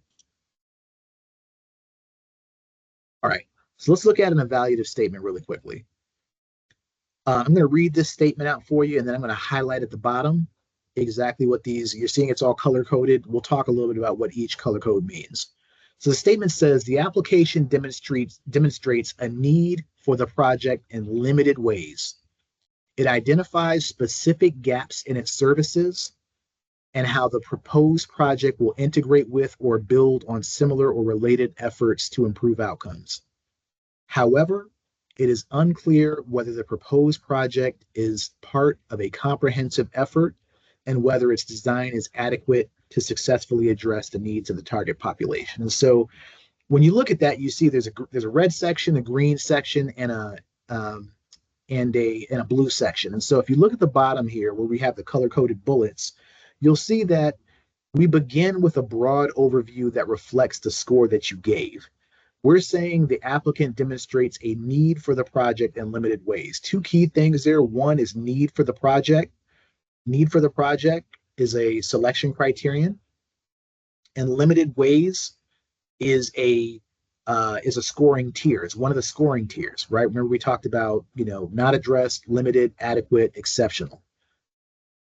All right, so let's look at an evaluative statement really quickly. I'm going to read this statement out for you, and then I'm going to highlight at the bottom exactly what these, you're seeing it's all color-coded. We'll talk a little bit about what each color code means. So the statement says, the application demonstrates a need for the project in limited ways. It identifies specific gaps in its services and how the proposed project will integrate with or build on similar or related efforts to improve outcomes. However, it is unclear whether the proposed project is part of a comprehensive effort and whether its design is adequate to successfully address the needs of the target population. And so when you look at that, you see there's a red section, a green section, and a blue section. And so if you look at the bottom here where we have the color-coded bullets, you'll see that we begin with a broad overview that reflects the score that you gave. We're saying the applicant demonstrates a need for the project in limited ways. Two key things there. One is need for the project. Need for the project is a selection criterion, and limited ways is a scoring tier. It's one of the scoring tiers, right? Remember we talked about, not addressed, limited, adequate, exceptional.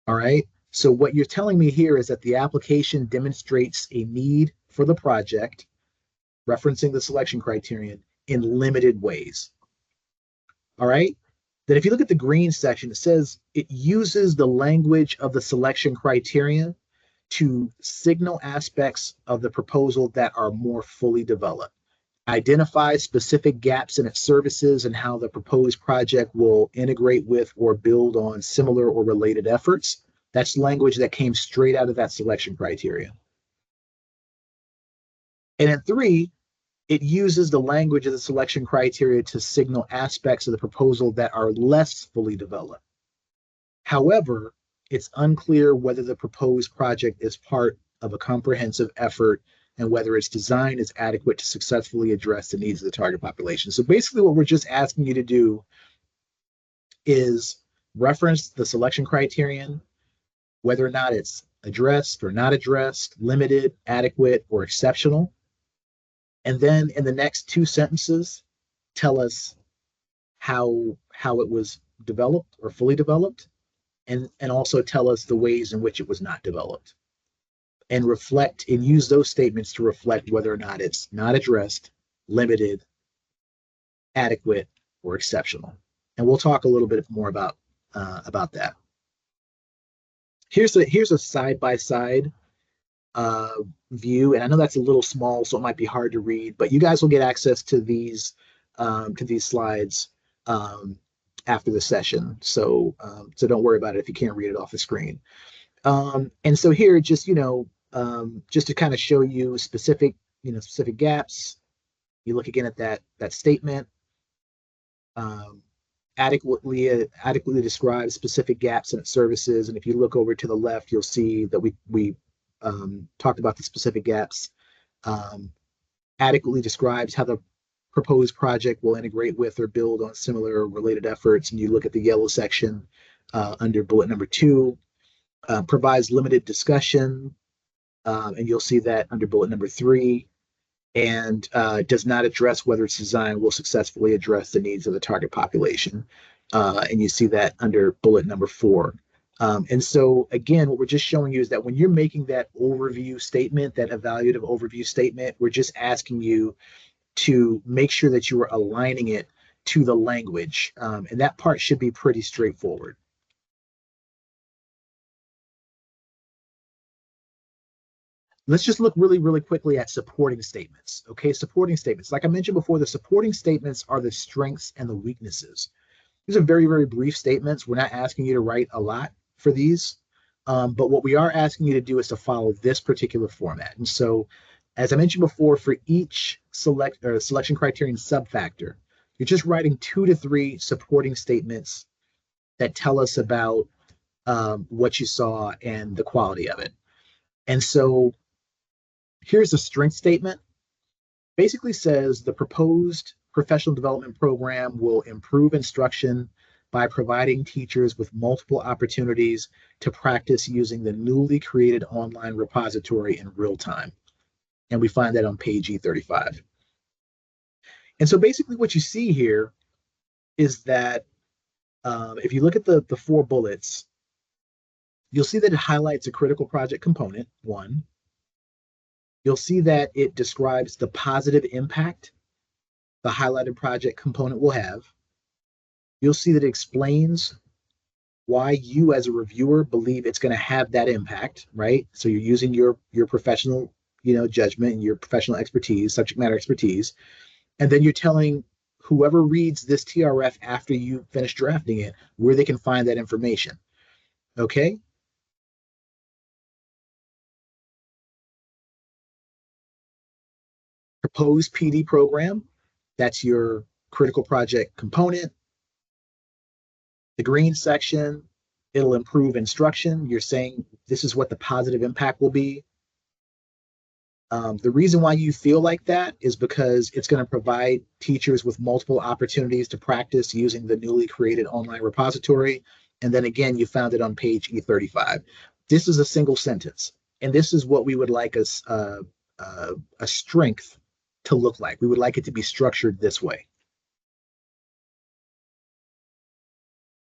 All right. So what you're telling me here is that the application demonstrates a need for the project, referencing the selection criterion, in limited ways. All right. Then if you look at the green section, it says it uses the language of the selection criteria to signal aspects of the proposal that are more fully developed. Identify specific gaps in its services and how the proposed project will integrate with or build on similar or related efforts. That's language that came straight out of that selection criteria. And then 3, it uses the language of the selection criteria to signal aspects of the proposal that are less fully developed. However, it's unclear whether the proposed project is part of a comprehensive effort and whether its design is adequate to successfully address the needs of the target population. So basically what we're just asking you to do is reference the selection criterion, whether or not it's addressed or not addressed, limited, adequate, or exceptional. And then in the next 2 sentences, tell us how it was developed or fully developed, and also tell us the ways in which it was not developed. And reflect and use those statements to reflect whether or not it's not addressed, limited, adequate, or exceptional. And we'll talk a little bit more about that. Here's a side-by-side view, and I know that's a little small, so it might be hard to read, but you guys will get access to these slides after the session. So don't worry about it if you can't read it off the screen. And so here, just to kind of show you specific gaps, you look again at that statement. Adequately describes specific gaps in its services, and if you look over to the left, you'll see that we talked about the specific gaps. Adequately describes how the proposed project will integrate with or build on similar or related efforts, and you look at the yellow section under bullet number 2. Provides limited discussion, and you'll see that under bullet number 3, and does not address whether its design will successfully address the needs of the target population, and you see that under bullet number 4. And so again, what we're just showing you is that when you're making that overview statement, that evaluative overview statement, we're just asking you to make sure that you are aligning it to the language, and that part should be pretty straightforward. Let's just look really, really quickly at supporting statements. Okay, supporting statements. Like I mentioned before, the supporting statements are the strengths and the weaknesses. These are very, very brief statements. We're not asking you to write a lot for these. But what we are asking you to do is to follow this particular format. And so, as I mentioned before, for each selection criterion subfactor, you're just writing 2 to 3 supporting statements that tell us about what you saw and the quality of it. And so here's a strength statement. Basically says the proposed professional development program will improve instruction by providing teachers with multiple opportunities to practice using the newly created online repository in real time. And we find that on page E35. And so basically what you see here is that if you look at the 4 bullets, you'll see that it highlights a critical project component, 1. You'll see that it describes the positive impact the highlighted project component will have. You'll see that it explains why you as a reviewer believe it's going to have that impact, right? So you're using your professional, judgment and your professional expertise, subject matter expertise. And then you're telling whoever reads this TRF after you finish drafting it, where they can find that information. Okay? Proposed PD program, that's your critical project component. The green section, it'll improve instruction. You're saying this is what the positive impact will be. The reason why you feel like that is because it's going to provide teachers with multiple opportunities to practice using the newly created online repository. And then again, you found it on page E35. This is a single sentence. And this is what we would like a strength to look like. We would like it to be structured this way.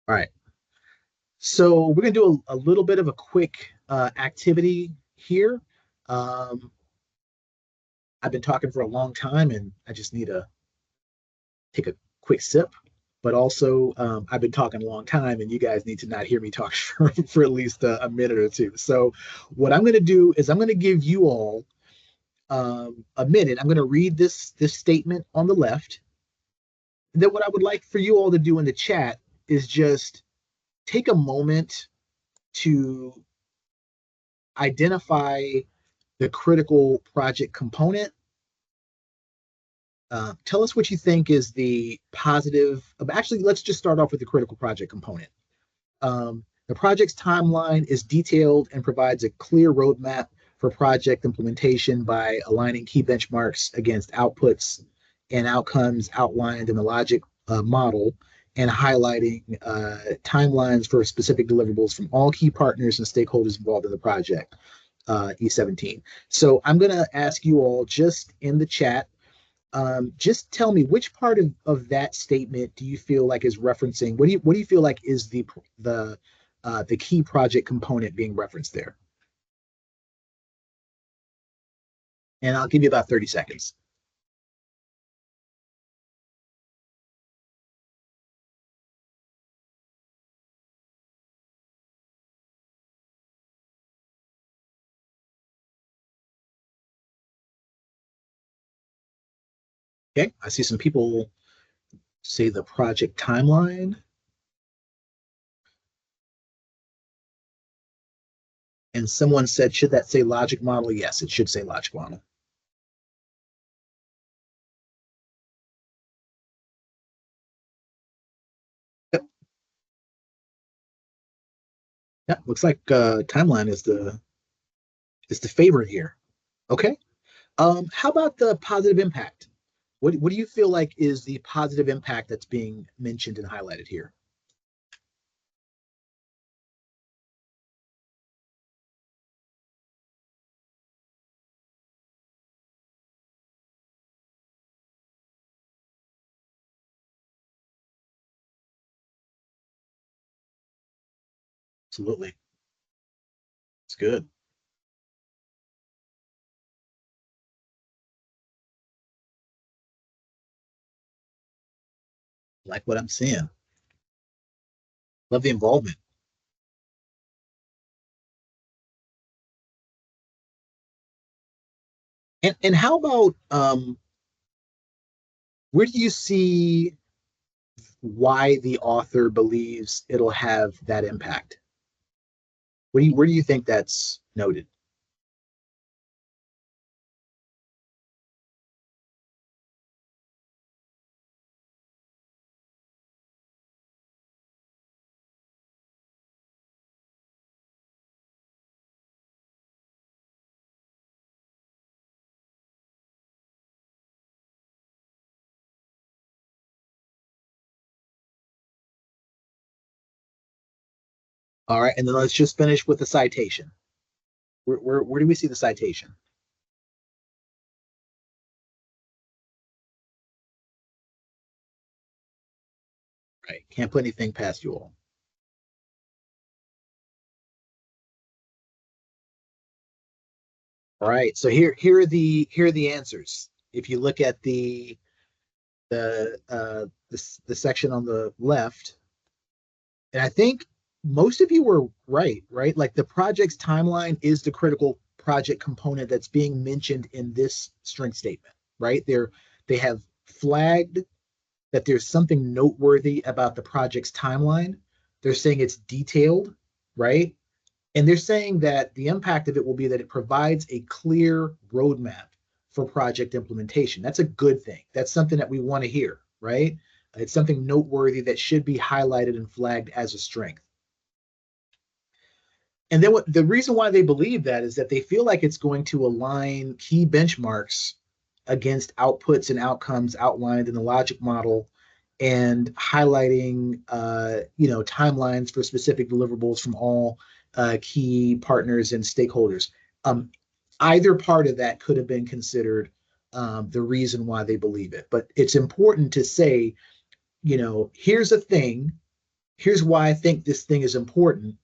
All right. So we're going to do a little bit of a quick activity here. I've been talking for a long time and I just need to take a quick sip. But also, I've been talking a long time and you guys need to not hear me talk for at least a minute or two. So what I'm going to do is I'm going to give you all a minute. I'm going to read this statement on the left. And then what I would like for you all to do in the chat is just take a moment to identify the critical project component. Tell us what you think is the positive. Actually, let's just start off with the critical project component. The project's timeline is detailed and provides a clear roadmap for project implementation by aligning key benchmarks against outputs and outcomes outlined in the logic model and highlighting timelines for specific deliverables from all key partners and stakeholders involved in the project, E17. So I'm going to ask you all just in the chat, just tell me which part of that statement do you feel like is referencing, what do you feel like is the key project component being referenced there? And I'll give you about 30 seconds. Okay, I see some people say the project timeline. And someone said, should that say logic model? Yes, it should say logic model. Yep. Yeah, looks like timeline is the favorite here. Okay. How about the positive impact? What do you feel like is the positive impact that's being mentioned and highlighted here? Absolutely. It's good. Like what I'm seeing. Love the involvement. And how about where do you see why the author believes it'll have that impact? Where do you think that's noted? All right, and then let's just finish with the citation. Where do we see the citation? Right, can't put anything past you all. All right, so here are the answers. If you look at the section on the left, and I think most of you were right? Like the project's timeline is the critical project component that's being mentioned in this strength statement, right? They have flagged that there's something noteworthy about the project's timeline. They're saying it's detailed, right? And they're saying that the impact of it will be that it provides a clear roadmap for project implementation. That's a good thing. That's something that we want to hear, right? It's something noteworthy that should be highlighted and flagged as a strength. And then the reason why they believe that is that they feel like it's going to align key benchmarks against outputs and outcomes outlined in the logic model, and highlighting timelines for specific deliverables from all key partners and stakeholders. Either part of that could have been considered the reason why they believe it. But it's important to say, here's a thing, here's why I think this thing is important,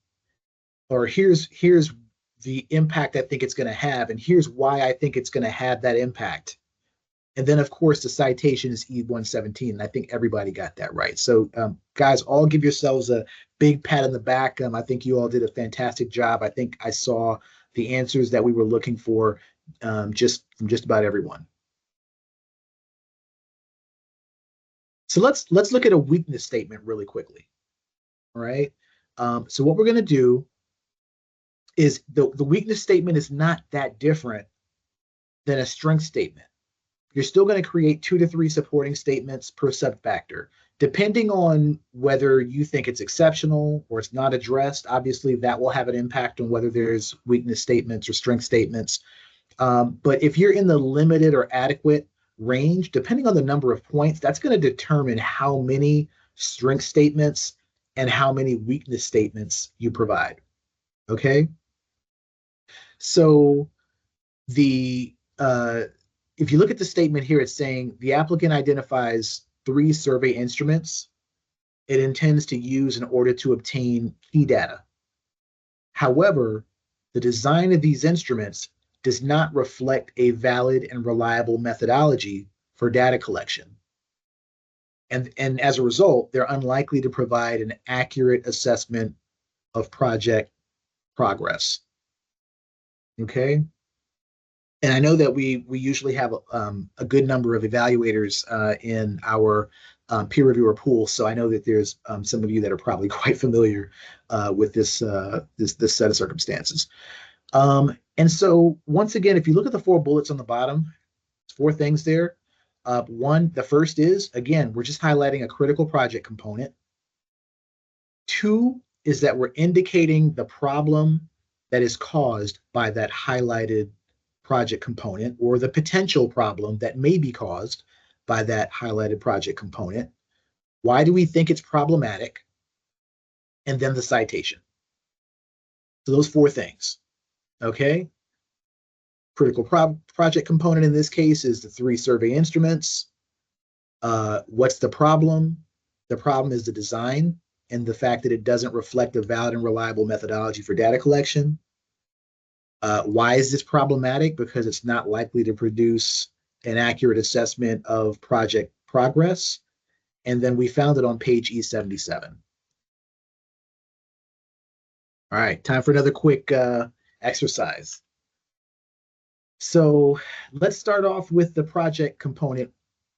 or here's the impact I think it's going to have, and here's why I think it's going to have that impact. And then, of course, the citation is E117. And I think everybody got that right. So, guys, all give yourselves a big pat on the back. I think you all did a fantastic job. I think I saw the answers that we were looking for just from just about everyone. So let's look at a weakness statement really quickly. All right. So what we're going to do is the weakness statement is not that different than a strength statement. You're still going to create 2 to 3 supporting statements per subfactor, depending on whether you think it's exceptional or it's not addressed. Obviously, that will have an impact on whether there's weakness statements or strength statements. But if you're in the limited or adequate range, depending on the number of points, that's going to determine how many strength statements and how many weakness statements you provide. Okay? So if you look at the statement here, it's saying the applicant identifies 3 survey instruments it intends to use in order to obtain key data. However, the design of these instruments does not reflect a valid and reliable methodology for data collection. And as a result, they're unlikely to provide an accurate assessment of project progress. Okay? And I know that we usually have a good number of evaluators in our peer reviewer pool, so I know that there's some of you that are probably quite familiar with this set of circumstances. And so once again, if you look at the 4 bullets on the bottom, it's 4 things there. The first is, again, we're just highlighting a critical project component. 2 is that we're indicating the problem that is caused by that highlighted project component, or the potential problem that may be caused by that highlighted project component. Why do we think it's problematic? And then the citation. So those 4 things. Okay? Critical project component in this case is the 3 survey instruments. What's the problem? The problem is the design and the fact that it doesn't reflect a valid and reliable methodology for data collection. Why is this problematic? Because it's not likely to produce an accurate assessment of project progress. And then we found it on page E77. All right, time for another quick exercise. So let's start off with the project component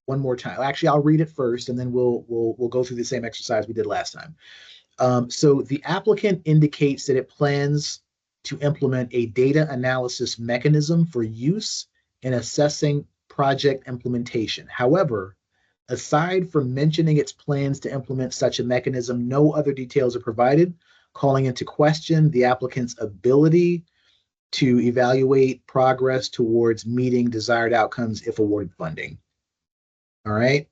one more time. Actually, I'll read it first, and then we'll go through the same exercise we did last time. So the applicant indicates that it plans to implement a data analysis mechanism for use in assessing project implementation. However, aside from mentioning its plans to implement such a mechanism, no other details are provided, calling into question the applicant's ability to evaluate progress towards meeting desired outcomes if awarded funding. All right.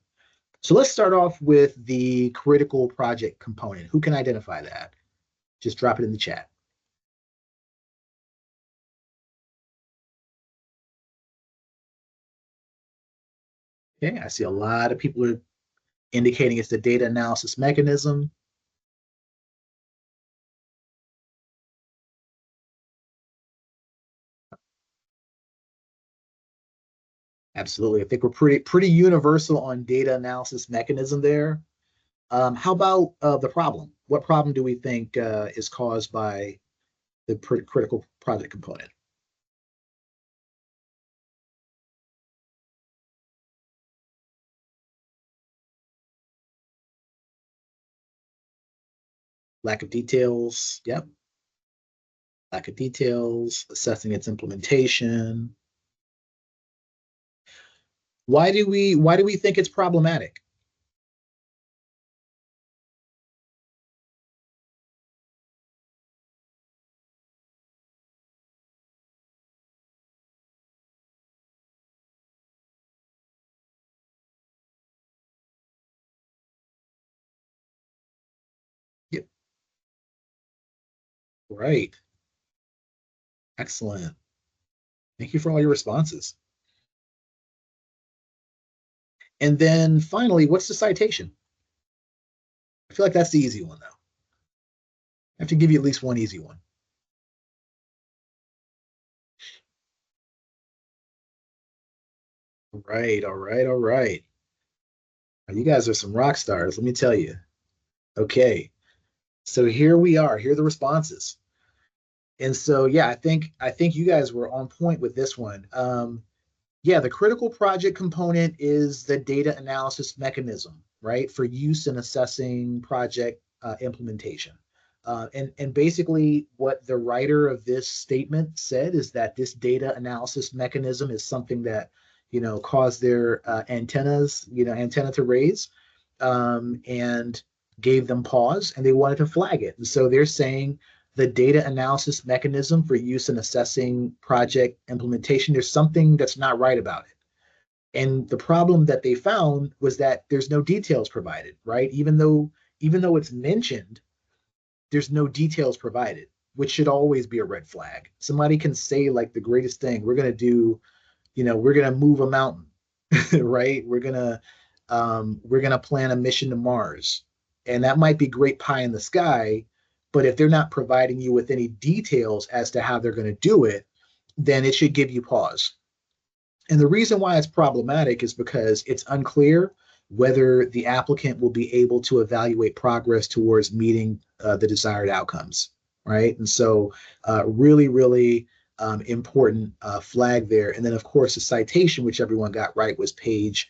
So let's start off with the critical project component. Who can identify that? Just drop it in the chat. Okay, I see a lot of people are indicating it's the data analysis mechanism. Absolutely. I think we're pretty universal on data analysis mechanism there. How about the problem? What problem do we think is caused by the critical project component? Lack of details. Yep. Lack of details, assessing its implementation. Why do we think it's problematic? Yep. Right. Excellent. Thank you for all your responses. And then finally, what's the citation? I feel like that's the easy one, though. I have to give you at least one easy one. All right, all right, all right. You guys are some rock stars, let me tell you. Okay, so here we are. Here are the responses. And so, yeah, I think you guys were on point with this one. Yeah, the critical project component is the data analysis mechanism, right, for use in assessing project implementation. And basically, what the writer of this statement said is that this data analysis mechanism is something that, caused their antenna to raise, and gave them pause, and they wanted to flag it. And so they're saying the data analysis mechanism for use in assessing project implementation, there's something that's not right about it. And the problem that they found was that there's no details provided, right? Even though it's mentioned, there's no details provided, which should always be a red flag. Somebody can say like the greatest thing, we're going to do, we're going to move a mountain, right? We're going to plan a mission to Mars. And that might be great pie in the sky, but if they're not providing you with any details as to how they're going to do it, then it should give you pause. And the reason why it's problematic is because it's unclear whether the applicant will be able to evaluate progress towards meeting the desired outcomes, right? And so really, really important flag there. And then, of course, the citation, which everyone got right, was page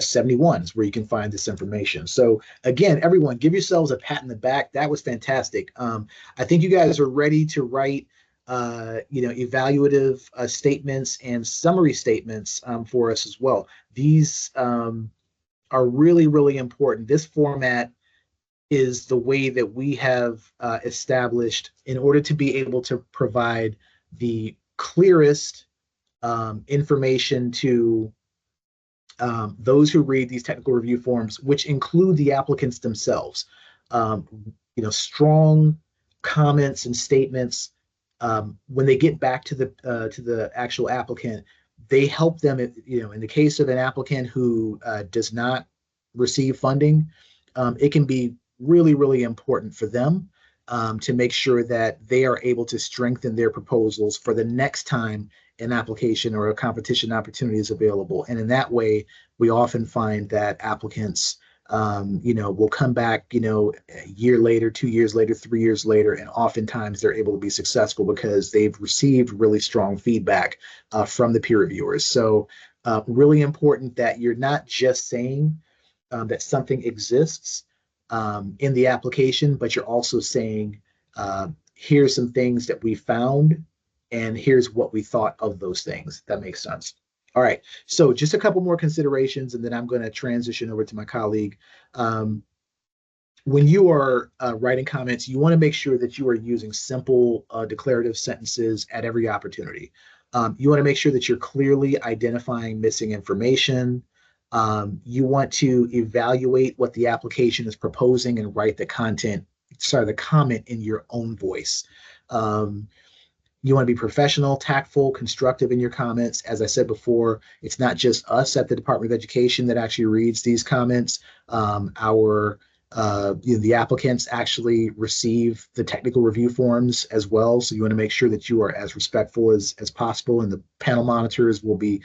71 is where you can find this information. So again, everyone, give yourselves a pat in the back. That was fantastic. I think you guys are ready to write, evaluative statements and summary statements for us as well. These are really, really important. This format is the way that we have established in order to be able to provide the clearest information to those who read these technical review forms, which include the applicants themselves. Strong comments and statements when they get back to the actual applicant, they help them. In the case of an applicant who does not receive funding, it can be really, really important for them to make sure that they are able to strengthen their proposals for the next time an application or a competition opportunity is available. And in that way, we often find that applicants, will come back, a year later, 2 years later, 3 years later, and oftentimes they're able to be successful because they've received really strong feedback from the peer reviewers. So really important that you're not just saying that something exists in the application, but you're also saying here's some things that we found, and here's what we thought of those things. That makes sense. All right, so just a couple more considerations, and then I'm going to transition over to my colleague. When you are writing comments, you want to make sure that you are using simple declarative sentences at every opportunity. You want to make sure that you're clearly identifying missing information. You want to evaluate what the application is proposing and write the comment in your own voice. You want to be professional, tactful, constructive in your comments. As I said before, it's not just us at the Department of Education that actually reads these comments. The applicants actually receive the technical review forms as well. So you want to make sure that you are as respectful as possible, and the panel monitors will be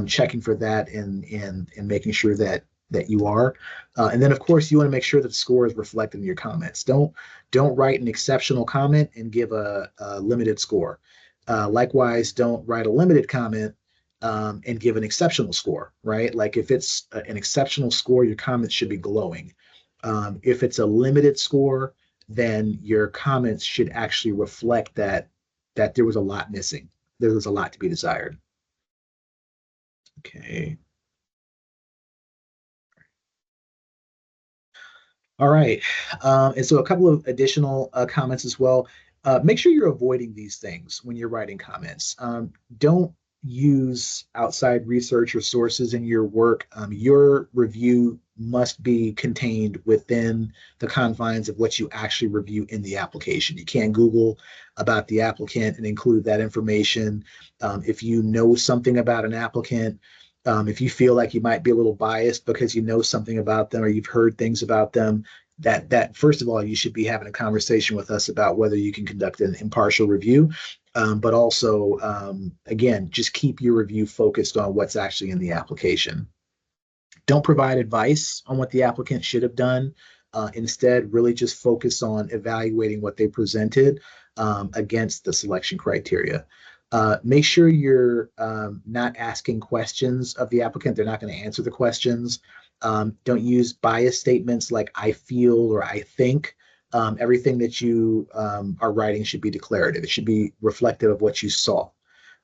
checking for that and making sure that you are. And then, of course, you want to make sure that the score is reflected in your comments. Don't write an exceptional comment and give a limited score. Likewise, don't write a limited comment and give an exceptional score, right? Like if it's an exceptional score, your comments should be glowing. If it's a limited score, then your comments should actually reflect that there was a lot missing. There was a lot to be desired. Okay. All right. And so a couple of additional comments as well. Make sure you're avoiding these things when you're writing comments. Don't use outside research or sources in your work. Your review must be contained within the confines of what you actually review in the application. You can't Google about the applicant and include that information. If you know something about an applicant, if you feel like you might be a little biased because you know something about them or you've heard things about them, that first of all, you should be having a conversation with us about whether you can conduct an impartial review. But also, again, just keep your review focused on what's actually in the application. Don't provide advice on what the applicant should have done. Instead, really just focus on evaluating what they presented against the selection criteria. Make sure you're not asking questions of the applicant. They're not going to answer the questions. Don't use bias statements like I feel or I think. Everything that you are writing should be declarative. It should be reflective of what you saw.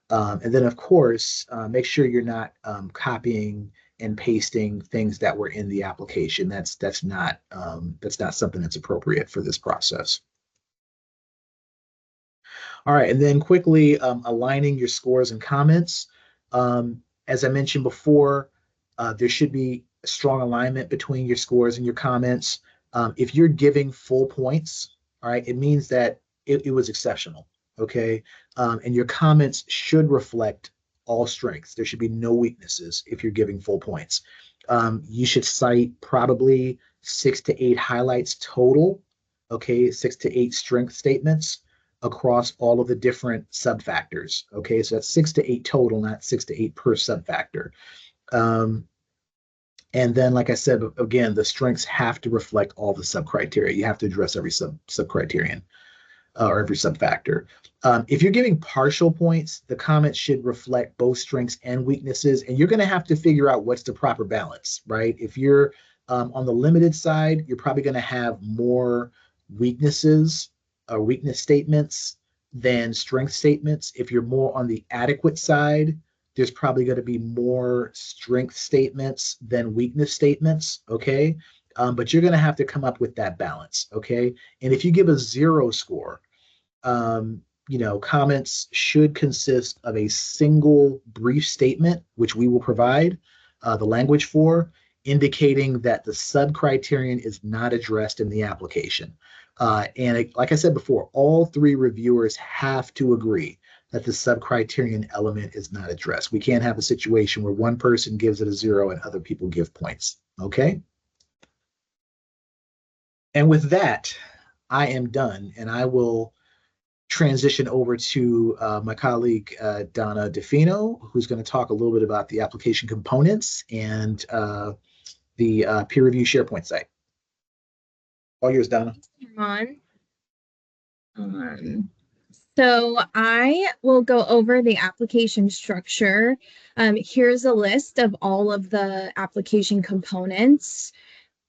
And then, of course, make sure you're not copying and pasting things that were in the application. That's not something that's appropriate for this process. All right, and then quickly aligning your scores and comments. As I mentioned before, there should be a strong alignment between your scores and your comments. If you're giving full points, all right, it means that it was exceptional, okay? And your comments should reflect all strengths. There should be no weaknesses if you're giving full points. You should cite probably 6 to 8 highlights total, okay? 6 to 8 strength statements across all of the different sub-factors, okay? So that's 6 to 8 total, not 6 to 8 per sub-factor. And then, like I said, again, the strengths have to reflect all the sub-criteria. You have to address every sub-criterion or every sub-factor. If you're giving partial points, the comments should reflect both strengths and weaknesses, and you're going to have to figure out what's the proper balance, right? If you're on the limited side, you're probably going to have more weaknesses or weakness statements than strength statements. If you're more on the adequate side, there's probably going to be more strength statements than weakness statements, okay? But you're going to have to come up with that balance, okay? And if you give a 0 score, comments should consist of a single brief statement, which we will provide the language for, indicating that the sub-criterion is not addressed in the application. Like I said before, all 3 reviewers have to agree that the sub-criterion element is not addressed. We can't have a situation where one person gives it a 0 and other people give points, okay? And with that, I am done, and I will transition over to my colleague, Donna DeFino, who's going to talk a little bit about the application components and the peer review SharePoint site. All yours, Donna. So I will go over the application structure. Here's a list of all of the application components.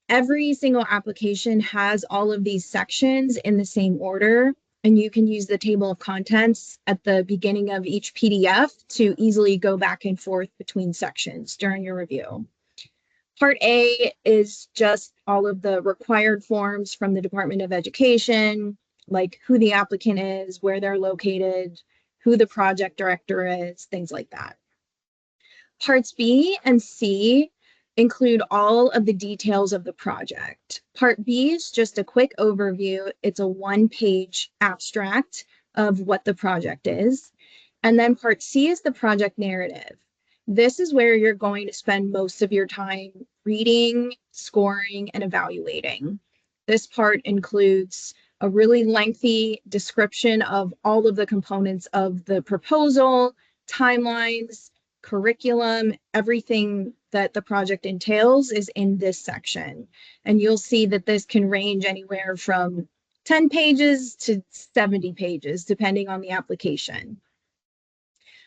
Every single application has all of these sections in the same order. and you can use the table of contents at the beginning of each PDF to easily go back and forth between sections during your review. Part A is just all of the required forms from the Department of Education, like who the applicant is, where they're located, who the project director is, things like that. Parts B and C include all of the details of the project. Part B is just a quick overview. It's a one-page abstract of what the project is. And then Part C is the project narrative. This is where you're going to spend most of your time reading, scoring, and evaluating. This part includes a really lengthy description of all of the components of the proposal, timelines, curriculum, everything that the project entails is in this section. And you'll see that this can range anywhere from 10 pages to 70 pages, depending on the application.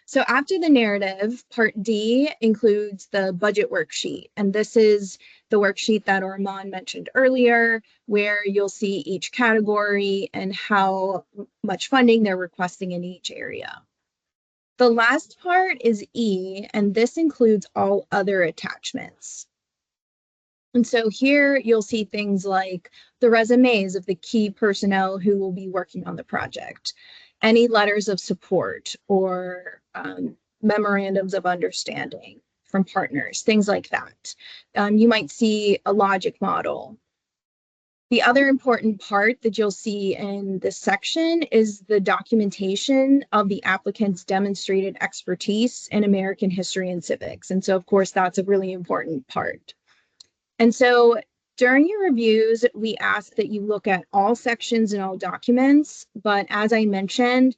So after the narrative, Part D includes the budget worksheet. And this is the worksheet that Armand mentioned earlier, where you'll see each category and how much funding they're requesting in each area. The last part is E, and this includes all other attachments. And so here you'll see things like the resumes of the key personnel who will be working on the project, any letters of support or memorandums of understanding from partners, things like that. You might see a logic model. The other important part that you'll see in this section is the documentation of the applicant's demonstrated expertise in American history and civics. And so, of course, that's a really important part. And so during your reviews, we ask that you look at all sections and all documents. But as I mentioned,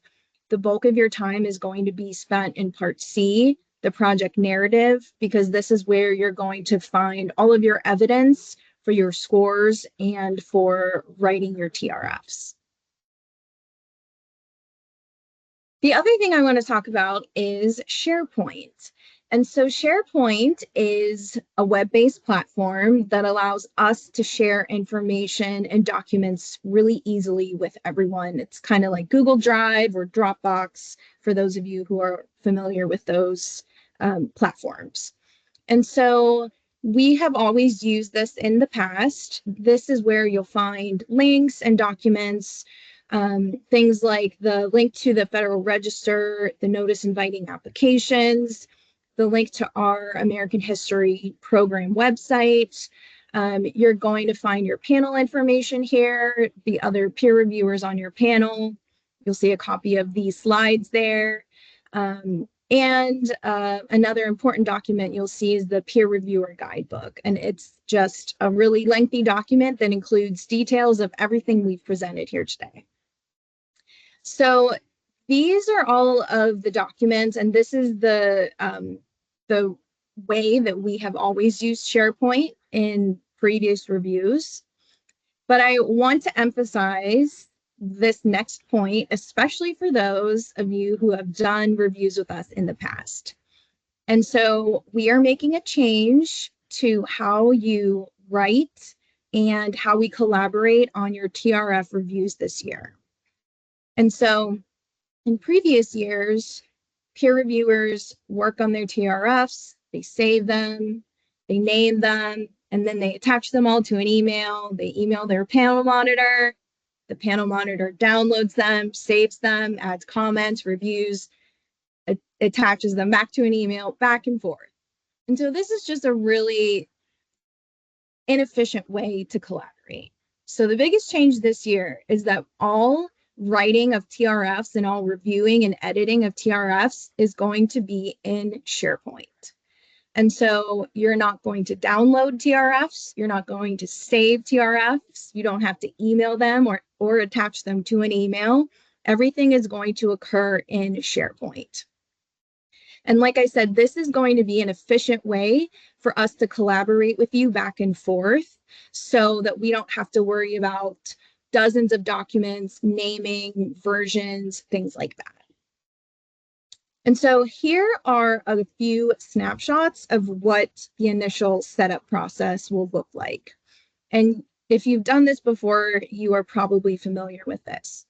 the bulk of your time is going to be spent in Part C, the project narrative, because this is where you're going to find all of your evidence for your scores and for writing your TRFs. The other thing I want to talk about is SharePoint. And so SharePoint is a web-based platform that allows us to share information and documents really easily with everyone. It's kind of like Google Drive or Dropbox for those of you who are familiar with those platforms. And so we have always used this in the past. This is where you'll find links and documents, things like the link to the Federal Register, the notice inviting applications, the link to our American History Program website. You're going to find your panel information here, the other peer reviewers on your panel. You'll see a copy of these slides there. And another important document you'll see is the peer reviewer guidebook. And it's just a really lengthy document that includes details of everything we've presented here today. So these are all of the documents, and this is the way that we have always used SharePoint in previous reviews. But I want to emphasize this next point, especially for those of you who have done reviews with us in the past. And so we are making a change to how you write and how we collaborate on your TRF reviews this year. And so in previous years, peer reviewers work on their TRFs, they save them, they name them, and then they attach them all to an email. They email their panel monitor. The panel monitor downloads them, saves them, adds comments, reviews, attaches them back to an email, back and forth. And so this is just a really inefficient way to collaborate. So the biggest change this year is that all writing of TRFs and all reviewing and editing of TRFs is going to be in SharePoint. And so you're not going to download TRFs, you're not going to save TRFs, you don't have to email them or attach them to an email. Everything is going to occur in SharePoint. And like I said, this is going to be an efficient way for us to collaborate with you back and forth so that we don't have to worry about dozens of documents, naming, versions, things like that. And so here are a few snapshots of what the initial setup process will look like. And if you've done this before, you are probably familiar with this.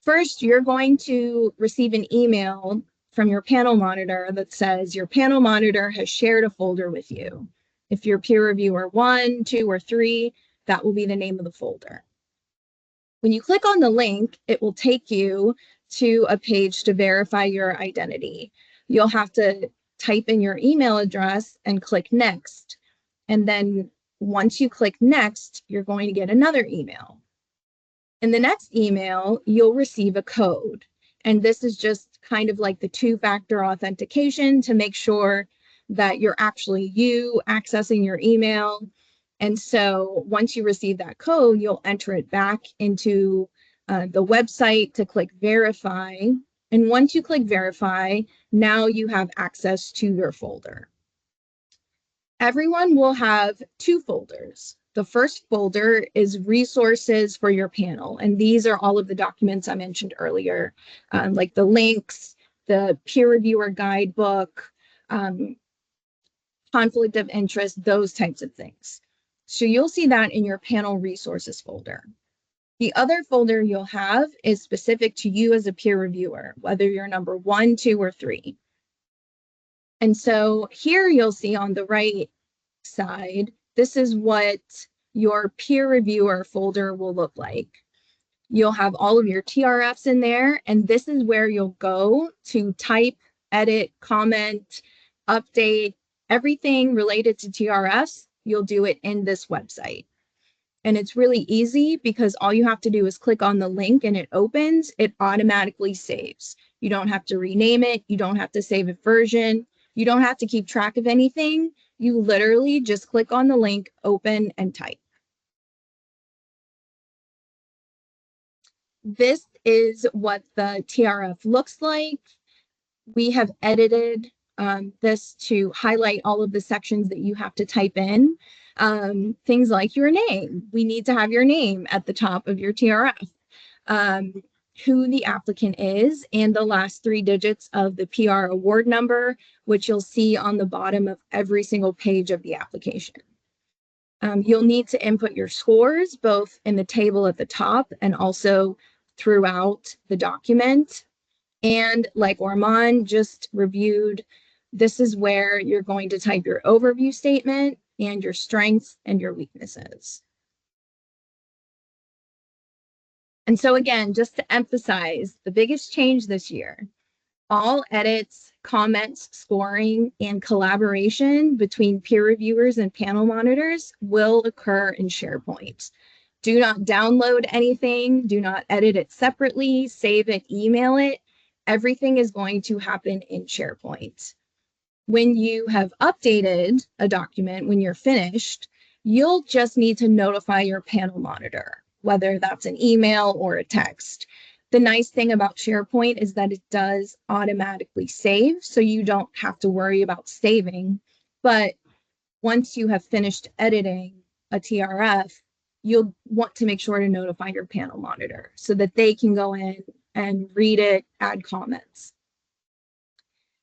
First, you're going to receive an email from your panel monitor that says your panel monitor has shared a folder with you. If you're peer reviewer 1, 2, or 3, that will be the name of the folder. When you click on the link, it will take you to a page to verify your identity. You'll have to type in your email address and click next. And then once you click next, you're going to get another email. In the next email, you'll receive a code. And this is just kind of like the two-factor authentication to make sure that you're actually you accessing your email. And so once you receive that code, you'll enter it back into the website to click verify. And once you click verify, now you have access to your folder. Everyone will have 2 folders. The first folder is resources for your panel. And these are all of the documents I mentioned earlier, like the links, the peer reviewer guidebook, conflict of interest, those types of things. So you'll see that in your panel resources folder. The other folder you'll have is specific to you as a peer reviewer, whether you're number 1, 2, or 3. And so here you'll see on the right side, this is what your peer reviewer folder will look like. You'll have all of your TRFs in there, and this is where you'll go to type, edit, comment, update, everything related to TRFs. You'll do it in this website. And it's really easy because all you have to do is click on the link and it opens, it automatically saves. You don't have to rename it. You don't have to save a version. You don't have to keep track of anything. You literally just click on the link, open, and type. This is what the TRF looks like. We have edited this to highlight all of the sections that you have to type in. Things like your name. We need to have your name at the top of your TRF. Who the applicant is, and the last 3 digits of the PR award number, which you'll see on the bottom of every single page of the application. You'll need to input your scores, both in the table at the top and also throughout the document. And like Orman just reviewed, this is where you're going to type your overview statement and your strengths and your weaknesses. And so again, just to emphasize, the biggest change this year, all edits, comments, scoring, and collaboration between peer reviewers and panel monitors will occur in SharePoint. Do not download anything, do not edit it separately, save it, email it. Everything is going to happen in SharePoint. When you have updated a document, when you're finished, you'll just need to notify your panel monitor, whether that's an email or a text. The nice thing about SharePoint is that it does automatically save, so you don't have to worry about saving. But once you have finished editing a TRF, you'll want to make sure to notify your panel monitor so that they can go in and read it, add comments.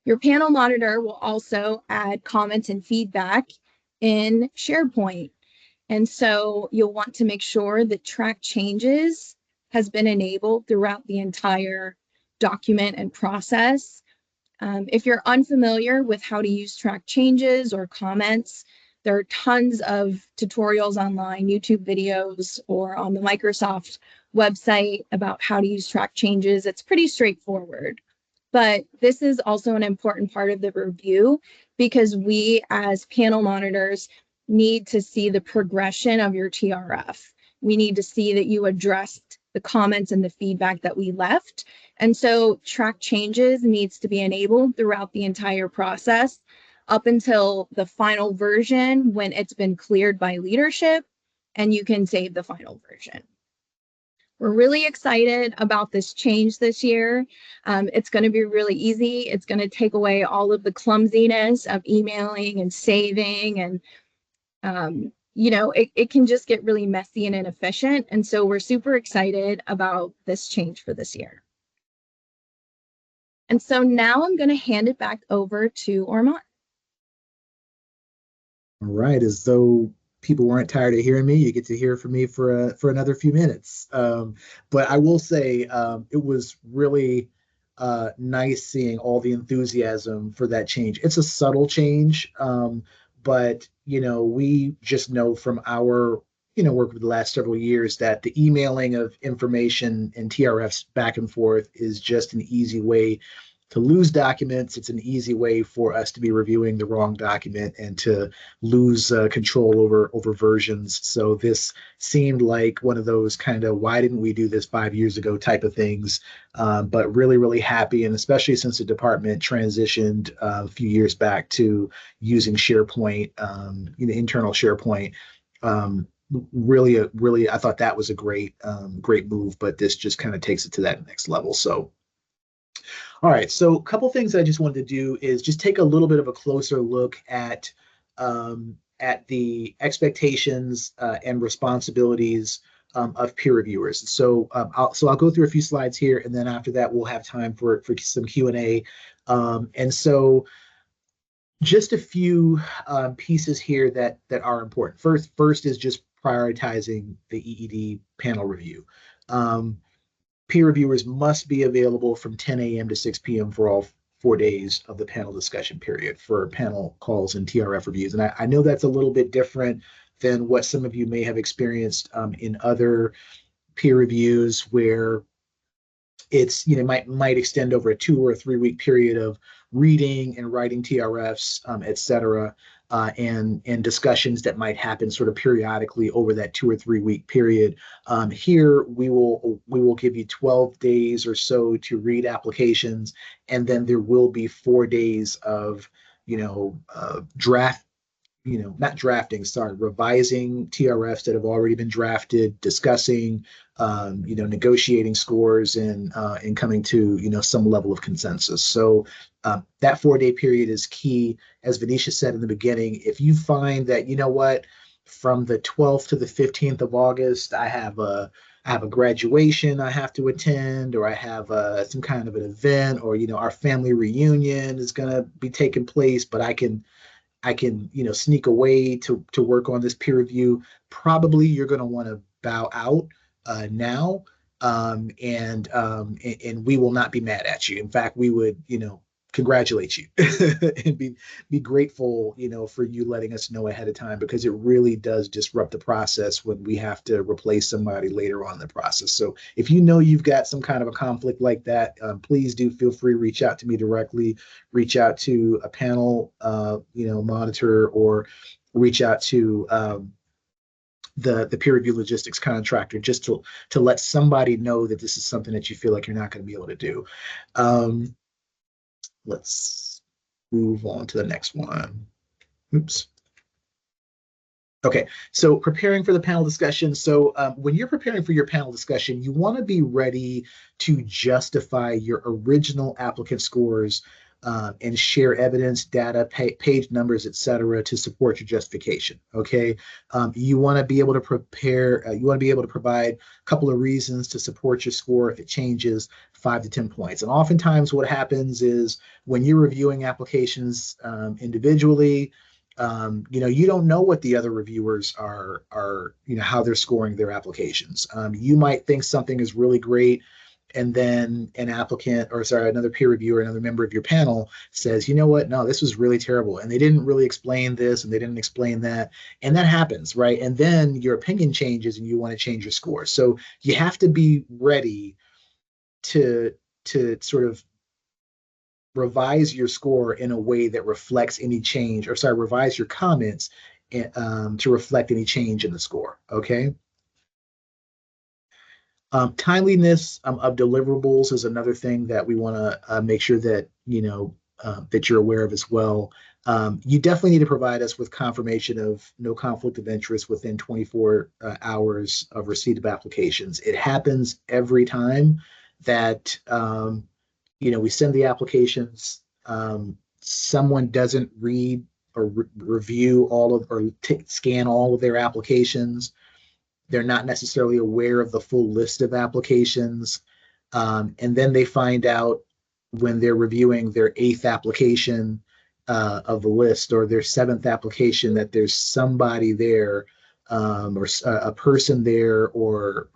Your panel monitor will also add comments and feedback in SharePoint. And so you'll want to make sure that track changes has been enabled throughout the entire document and process. If you're unfamiliar with how to use track changes or comments, there are tons of tutorials online, YouTube videos, or on the Microsoft website about how to use track changes. It's pretty straightforward. But this is also an important part of the review because we as panel monitors need to see the progression of your TRF. We need to see that you addressed the comments and the feedback that we left. And so track changes needs to be enabled throughout the entire process up until the final version when it's been cleared by leadership and you can save the final version. We're really excited about this change this year. It's going to be really easy. It's going to take away all of the clumsiness of emailing and saving, and you know, it can just get really messy and inefficient. And so we're super excited about this change for this year. And so now I'm going to hand it back over to Orman. All right, as though people weren't tired of hearing me, you get to hear from me for another few minutes. But I will say it was really nice seeing all the enthusiasm for that change. It's a subtle change, but we just know from our work over the last several years that the emailing of information and TRFs back and forth is just an easy way to lose documents. It's an easy way for us to be reviewing the wrong document and to lose control over versions. So this seemed like one of those kind of why didn't we do this 5 years ago type of things. But really, really happy, and especially since the department transitioned a few years back to using SharePoint, internal SharePoint. Really, I thought that was a great move, but this just kind of takes it to that next level. So all right, so a couple things I just wanted to do is just take a little bit of a closer look at the expectations and responsibilities of peer reviewers. So I'll go through a few slides here, and then after that we'll have time for some Q&A. And so just a few pieces here that are important. First is just prioritizing the EED panel review. Peer reviewers must be available from 10 a.m. to 6 p.m. for all 4 days of the panel discussion period for panel calls and TRF reviews. And I know that's a little bit different than what some of you may have experienced in other peer reviews, where it's might extend over a 2 or 3 week period of reading and writing TRFs, et cetera, and discussions that might happen sort of periodically over that 2 or 3 week period. Here we will give you 12 days or so to read applications, and then there will be 4 days of revising TRFs that have already been drafted, discussing, negotiating scores, and coming to, some level of consensus. So that 4 day period is key. As Venetia said in the beginning, if you find that, from the 12th to the 15th of August, I have a graduation I have to attend, or I have some kind of an event, or, our family reunion is going to be taking place, but I can sneak away to work on this peer review, probably you're going to want to bow out now, and we will not be mad at you. In fact, we would congratulate you and be grateful for you letting us know ahead of time, because it really does disrupt the process when we have to replace somebody later on in the process. So if you've got some kind of a conflict like that, please do feel free to reach out to me directly, reach out to a panel monitor, or reach out to the peer review logistics contractor, just to let somebody know that this is something that you feel like you're not going to be able to do. Let's move on to the next one. Oops. Okay, so preparing for the panel discussion. So when you're preparing for your panel discussion, you want to be ready to justify your original applicant scores and share evidence, data, page numbers, et cetera, to support your justification. Okay, you want to be able to prepare. You want to be able to provide a couple of reasons to support your score if it changes 5 to 10 points. And oftentimes, what happens is when you're reviewing applications individually, you don't know what the other reviewers are, how they're scoring their applications. You might think something is really great, and then another peer reviewer, another member of your panel says, you know what, no, this was really terrible, and they didn't really explain this, and they didn't explain that, and that happens, right? And then your opinion changes, and you want to change your score. So you have to be ready to sort of revise your score in a way that reflects any change, revise your comments to reflect any change in the score, okay? Timeliness of deliverables is another thing that we want to make sure that, that you're aware of as well. You definitely need to provide us with confirmation of no conflict of interest within 24 hours of receipt of applications. It happens every time that we send the applications, someone doesn't read or review scan all of their applications. They're not necessarily aware of the full list of applications. And then they find out when they're reviewing their 8th application, of the list, or their seventh application, that there's somebody there, or a person there, or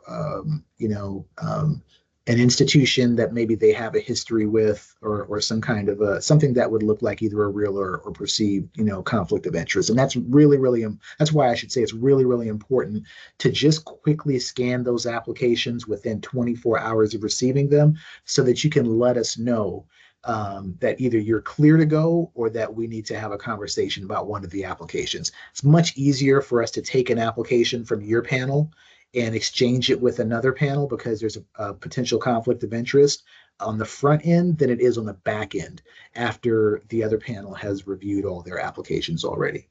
an institution that maybe they have a history with, or some kind of something that would look like either a real or perceived conflict of interest. And that's really that's why I should say it's really important to just quickly scan those applications within 24 hours of receiving them, so that you can let us know that either you're clear to go, or that we need to have a conversation about one of the applications. It's much easier for us to take an application from your panel and exchange it with another panel, because there's a potential conflict of interest on the front end than it is on the back end after the other panel has reviewed all their applications already.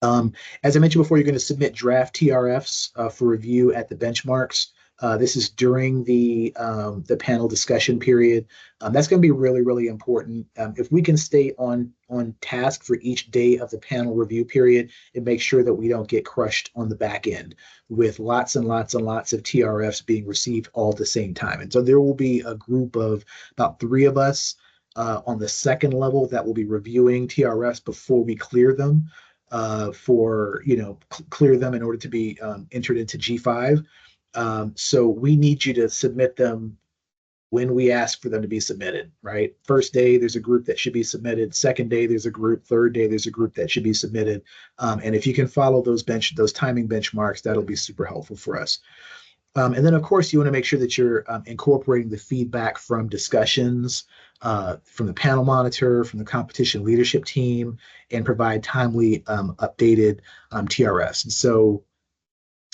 As I mentioned before, you're going to submit draft TRFs for review at the benchmarks. This is during the panel discussion period. That's going to be really important. If we can stay on task for each day of the panel review period, it makes sure that we don't get crushed on the back end with lots and lots of TRFs being received all at the same time. And so there will be a group of about 3 of us on the second level that will be reviewing TRFs before we clear them, clear them in order to be entered into G5. So we need you to submit them when we ask for them to be submitted, right? First day, there's a group that should be submitted. Second day, there's a group. Third day, there's a group that should be submitted. And if you can follow those timing benchmarks, that'll be super helpful for us. And then, of course, you want to make sure that you're incorporating the feedback from discussions, from the panel monitor, from the competition leadership team, and provide timely, updated TRS. And so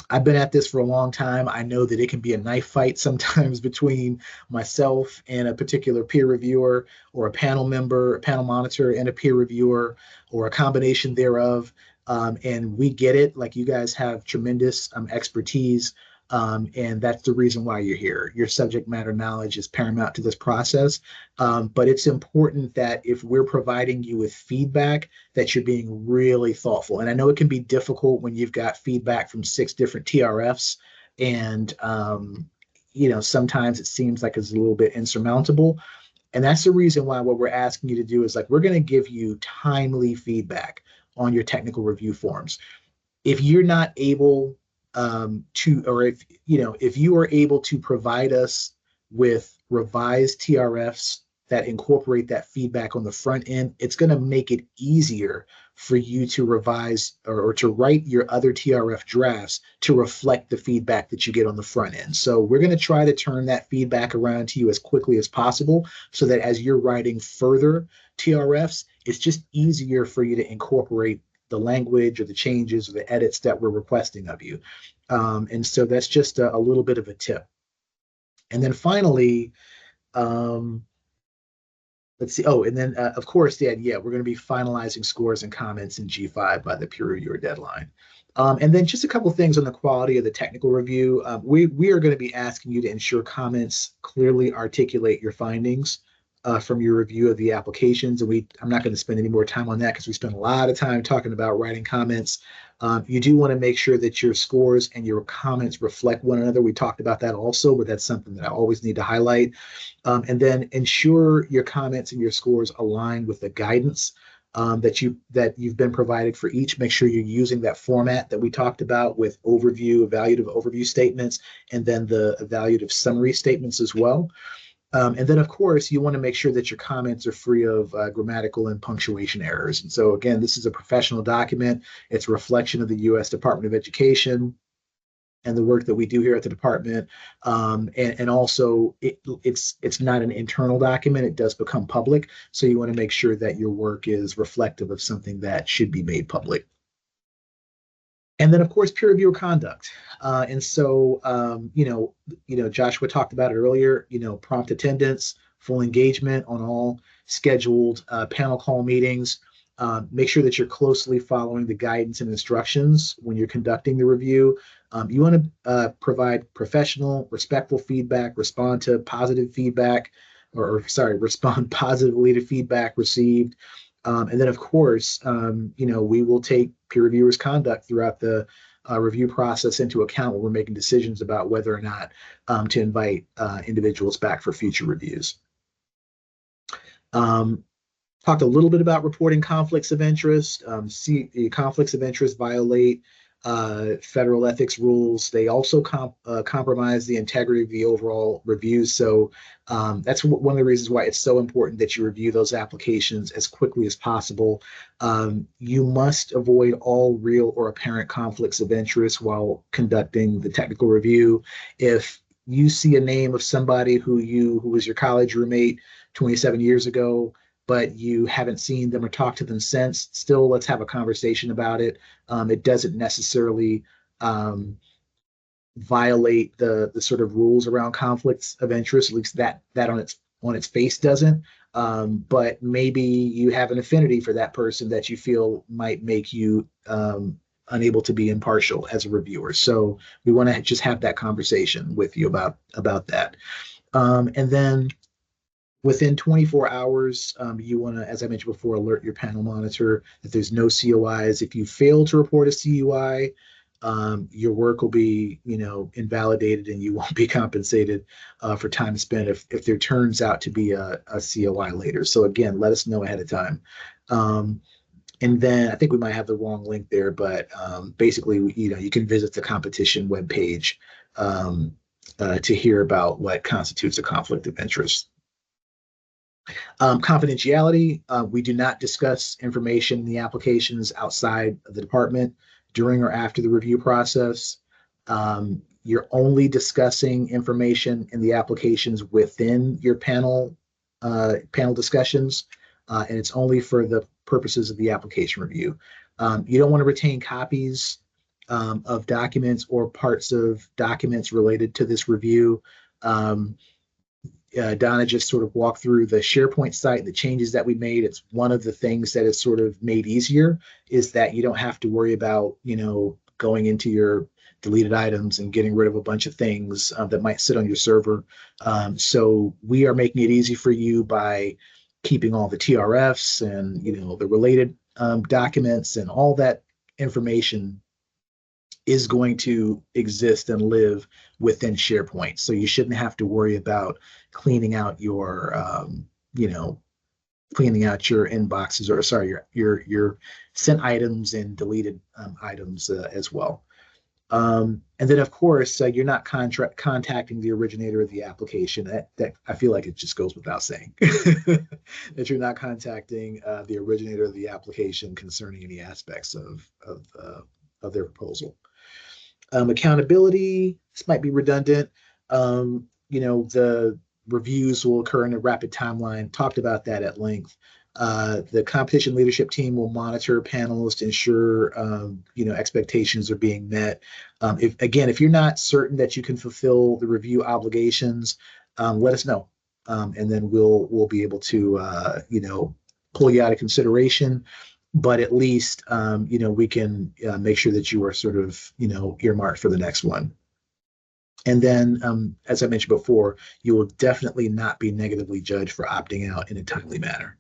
I've been at this for a long time. I know that it can be a knife fight sometimes between myself and a particular peer reviewer, or a panel member, a panel monitor and a peer reviewer, or a combination thereof. And we get it. Like, you guys have tremendous expertise. And that's the reason why you're here. Your subject matter knowledge is paramount to this process. But it's important that if we're providing you with feedback, that you're being really thoughtful. And I know it can be difficult when you've got feedback from 6 different TRFs, and sometimes it seems like it's a little bit insurmountable. And that's the reason why what we're asking you to do is, like, we're going to give you timely feedback on your technical review forms. If you're not able if you are able to provide us with revised TRFs that incorporate that feedback on the front end, it's going to make it easier for you to revise or to write your other TRF drafts to reflect the feedback that you get on the front end. So we're going to try to turn that feedback around to you as quickly as possible, so that as you're writing further TRFs, it's just easier for you to incorporate the language or the changes or the edits that we're requesting of you. And so that's just a little bit of a tip. And then finally, let's see. Oh, and then of course, we're going to be finalizing scores and comments in G5 by the peer reviewer deadline. And then just a couple of things on the quality of the technical review. We are going to be asking you to ensure comments clearly articulate your findings from your review of the applications. And I'm not going to spend any more time on that, because we spent a lot of time talking about writing comments. You do want to make sure that your scores and your comments reflect one another. We talked about that also, but that's something that I always need to highlight. And then ensure your comments and your scores align with the guidance that you've been provided for each. Make sure you're using that format that we talked about, with evaluative overview statements, and then the evaluative summary statements as well. And then, of course, you want to make sure that your comments are free of grammatical and punctuation errors. And so, again, this is a professional document. It's a reflection of the U.S. Department of Education and the work that we do here at the department. And also, it's not an internal document. It does become public. So you want to make sure that your work is reflective of something that should be made public. And then, of course, peer reviewer conduct. And so, Joshua talked about it earlier, prompt attendance, full engagement on all scheduled panel call meetings. Make sure that you're closely following the guidance and instructions when you're conducting the review. You want to provide professional, respectful feedback, respond positively to feedback received. And then, of course, we will take peer reviewers' conduct throughout the review process into account when we're making decisions about whether or not to invite individuals back for future reviews. Talked a little bit about reporting conflicts of interest. Conflicts of interest violate federal ethics rules. They also compromise the integrity of the overall review. So that's one of the reasons why it's so important that you review those applications as quickly as possible. You must avoid all real or apparent conflicts of interest while conducting the technical review. If you see a name of somebody who was your college roommate 27 years ago, but you haven't seen them or talked to them since, still let's have a conversation about it. It doesn't necessarily violate the sort of rules around conflicts of interest, at least that on its face doesn't. But maybe you have an affinity for that person that you feel might make you unable to be impartial as a reviewer. So we want to just have that conversation with you about that. And then within 24 hours, you want to, as I mentioned before, alert your panel monitor that there's no COIs. If you fail to report a CUI, your work will be, invalidated, and you won't be compensated for time spent if there turns out to be a COI later. So again, let us know ahead of time. And then I think we might have the wrong link there, but basically, you can visit the competition webpage to hear about what constitutes a conflict of interest. Confidentiality, we do not discuss information in the applications outside of the department during or after the review process. You're only discussing information in the applications within your panel discussions, and it's only for the purposes of the application review. You don't want to retain copies of documents or parts of documents related to this review. Donna just sort of walked through the SharePoint site, the changes that we made. It's one of the things that is sort of made easier is that you don't have to worry about, going into your deleted items and getting rid of a bunch of things that might sit on your server. So we are making it easy for you by keeping all the TRFs and, the related documents, and all that information is going to exist and live within SharePoint. So you shouldn't have to worry about cleaning out your, cleaning out your inboxes, or sorry, your sent items and deleted items as well. And then, of course, you're not contacting the originator of the application. That I feel like it just goes without saying that you're not contacting the originator of the application concerning any aspects of their proposal. Accountability, this might be redundant. The reviews will occur in a rapid timeline. Talked about that at length. The competition leadership team will monitor panels to ensure expectations are being met. If you're not certain that you can fulfill the review obligations, let us know, and then we'll be able to pull you out of consideration. But at least we can make sure that you are sort of earmarked for the next one. And then, as I mentioned before, you will definitely not be negatively judged for opting out in a timely manner.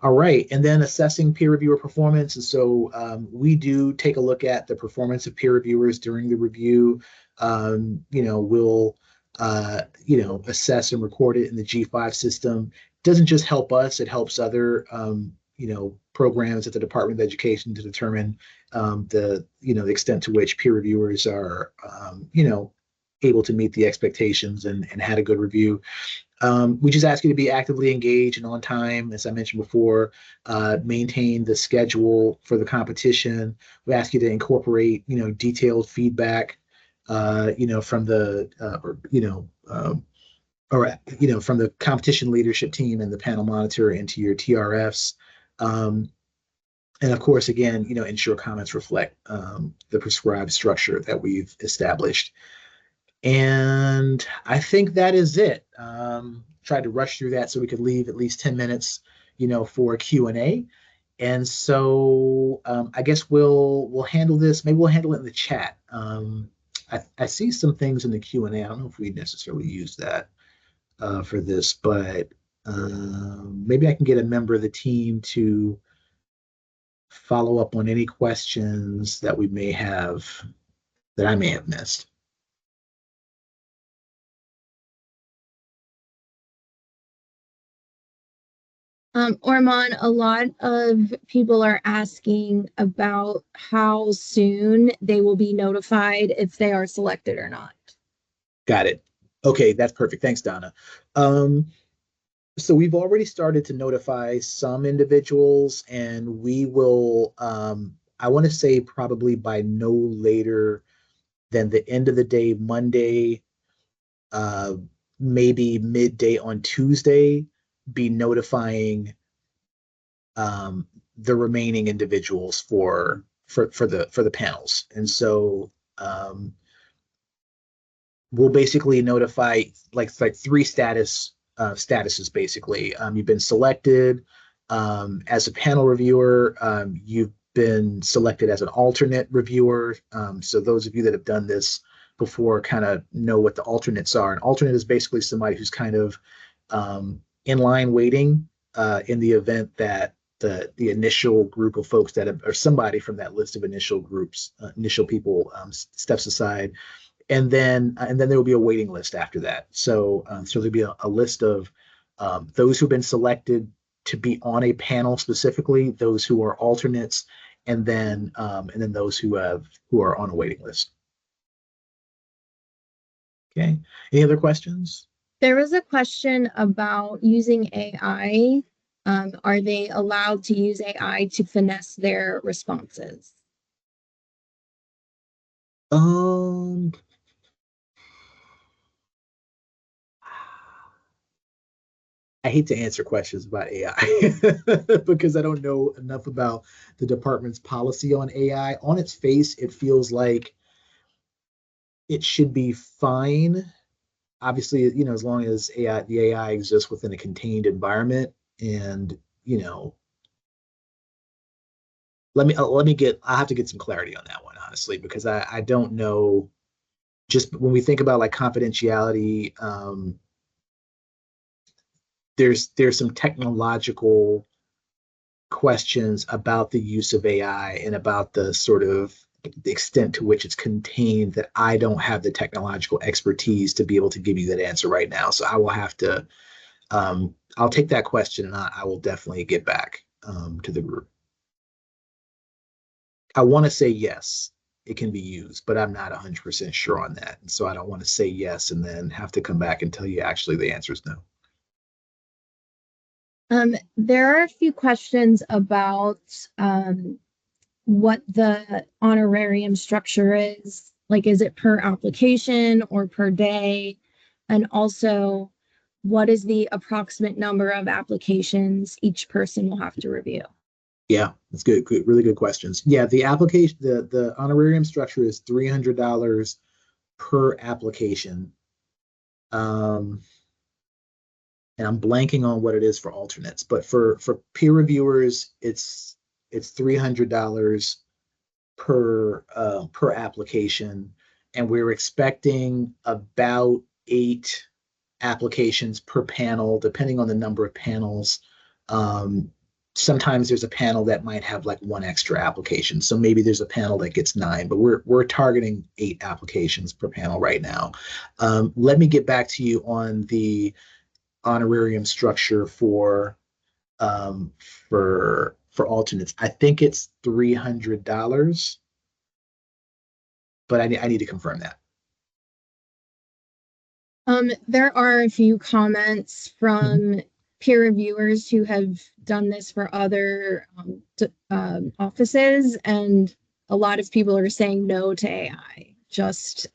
All right, and then assessing peer reviewer performance. And so we do take a look at the performance of peer reviewers during the review. We'll assess and record it in the G5 system. It doesn't just help us; it helps other programs at the Department of Education to determine the extent to which peer reviewers are able to meet the expectations and had a good review. We just ask you to be actively engaged and on time, as I mentioned before. Maintain the schedule for the competition. We ask you to incorporate detailed feedback from the from the competition leadership team and the panel monitor into your TRFs. And of course, again, ensure comments reflect the prescribed structure that we've established. And I think that is it. Tried to rush through that so we could leave at least 10 minutes, for Q&A. And so I guess we'll handle this. Maybe we'll handle it in the chat. I see some things in the Q&A. I don't know if we necessarily use that for this, but maybe I can get a member of the team to follow up on any questions that we may have, that I may have missed. Orman, a lot of people are asking about how soon they will be notified if they are selected or not. Got it. Okay, that's perfect. Thanks, Donna. So we've already started to notify some individuals, and we will, I want to say probably by no later than the end of the day, Monday, uh, maybe midday on Tuesday, be notifying the remaining individuals for the panels. And so we'll basically notify like three statuses basically. You've been selected as a panel reviewer. You've been selected as an alternate reviewer. So those of you that have done this before kind of know what the alternates are. An alternate is basically somebody who's kind of in line waiting in the event that the initial group of folks that have, or somebody from that list of initial groups, initial people steps aside, and then there will be a waiting list after that. So there'll be a list of those who've been selected to be on a panel specifically, those who are alternates, and then those who are on a waiting list. Okay. Any other questions? There was a question about using AI. Are they allowed to use AI to finesse their responses? I hate to answer questions about AI because I don't know enough about the department's policy on AI. On its face, it feels like it should be fine. Obviously, as long as the AI exists within a contained environment, and I have to get some clarity on that one, honestly, because I don't know. Just when we think about like confidentiality, there's some technological questions about the use of AI and about the sort of the extent to which it's contained that I don't have the technological expertise to be able to give you that answer right now. So I will have to, I'll take that question and I will definitely get back to the group. I want to say yes, it can be used, but I'm not 100% sure on that. And so I don't want to say yes and then have to come back and tell you actually the answer is no. There are a few questions about what the honorarium structure is. Like, is it per application or per day? And also, what is the approximate number of applications each person will have to review? Yeah, that's good. Good, really good questions. Yeah, the application, the honorarium structure is $300 per application. And I'm blanking on what it is for alternates, but for peer reviewers, it's $300 per application, and we're expecting about 8 applications per panel, depending on the number of panels. Sometimes there's a panel that might have like 1 extra application, so maybe there's a panel that gets 9, but we're targeting 8 applications per panel right now. Let me get back to you on the honorarium structure for alternates. I think it's $300, but I need to confirm that. There are a few comments from peer reviewers who have done this for other offices, and a lot of people are saying no to AI. Just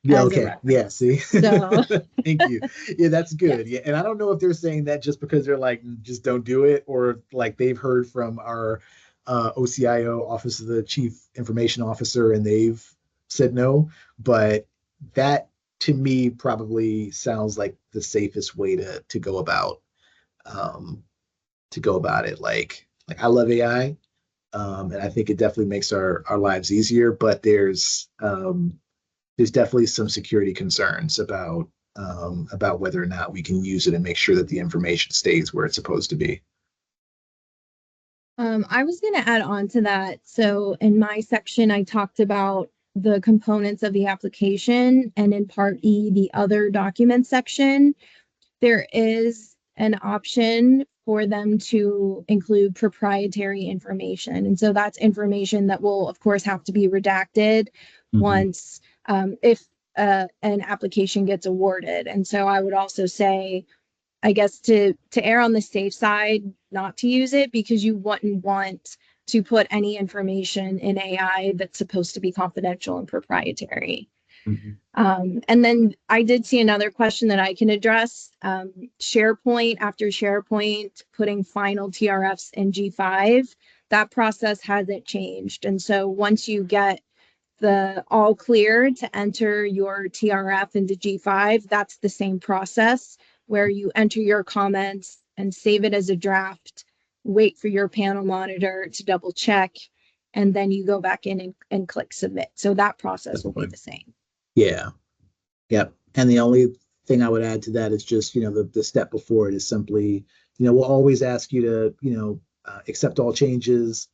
yeah, okay, yeah. See, so thank you. Yeah, that's good. Yeah, and I don't know if they're saying that just because they're like, just don't do it, or like they've heard from our OCIO, Office of the Chief Information Officer, and they've said no. But that to me probably sounds like the safest way to go about it. Like I love AI, and I think it definitely makes our lives easier. But there's definitely some security concerns about whether or not we can use it and make sure that the information stays where it's supposed to be. I was going to add on to that. So in my section, I talked about the components of the application, and in part E, the other document section, there is an option for them to include proprietary information. And so that's information that will, of course, have to be redacted once, if an application gets awarded. And so I would also say, I guess, to err on the safe side, not to use it, because you wouldn't want to put any information in AI that's supposed to be confidential and proprietary. And then I did see another question that I can address. SharePoint, after SharePoint, putting final TRFs in G5, that process hasn't changed. And so once you get the all clear to enter your TRF into G5, that's the same process where you enter your comments and save it as a draft, wait for your panel monitor to double check, and then you go back in and click submit. So that process will be the same. Yeah. Yep. And the only thing I would add to that is just, the step before it is simply, we'll always ask you to, accept all changes,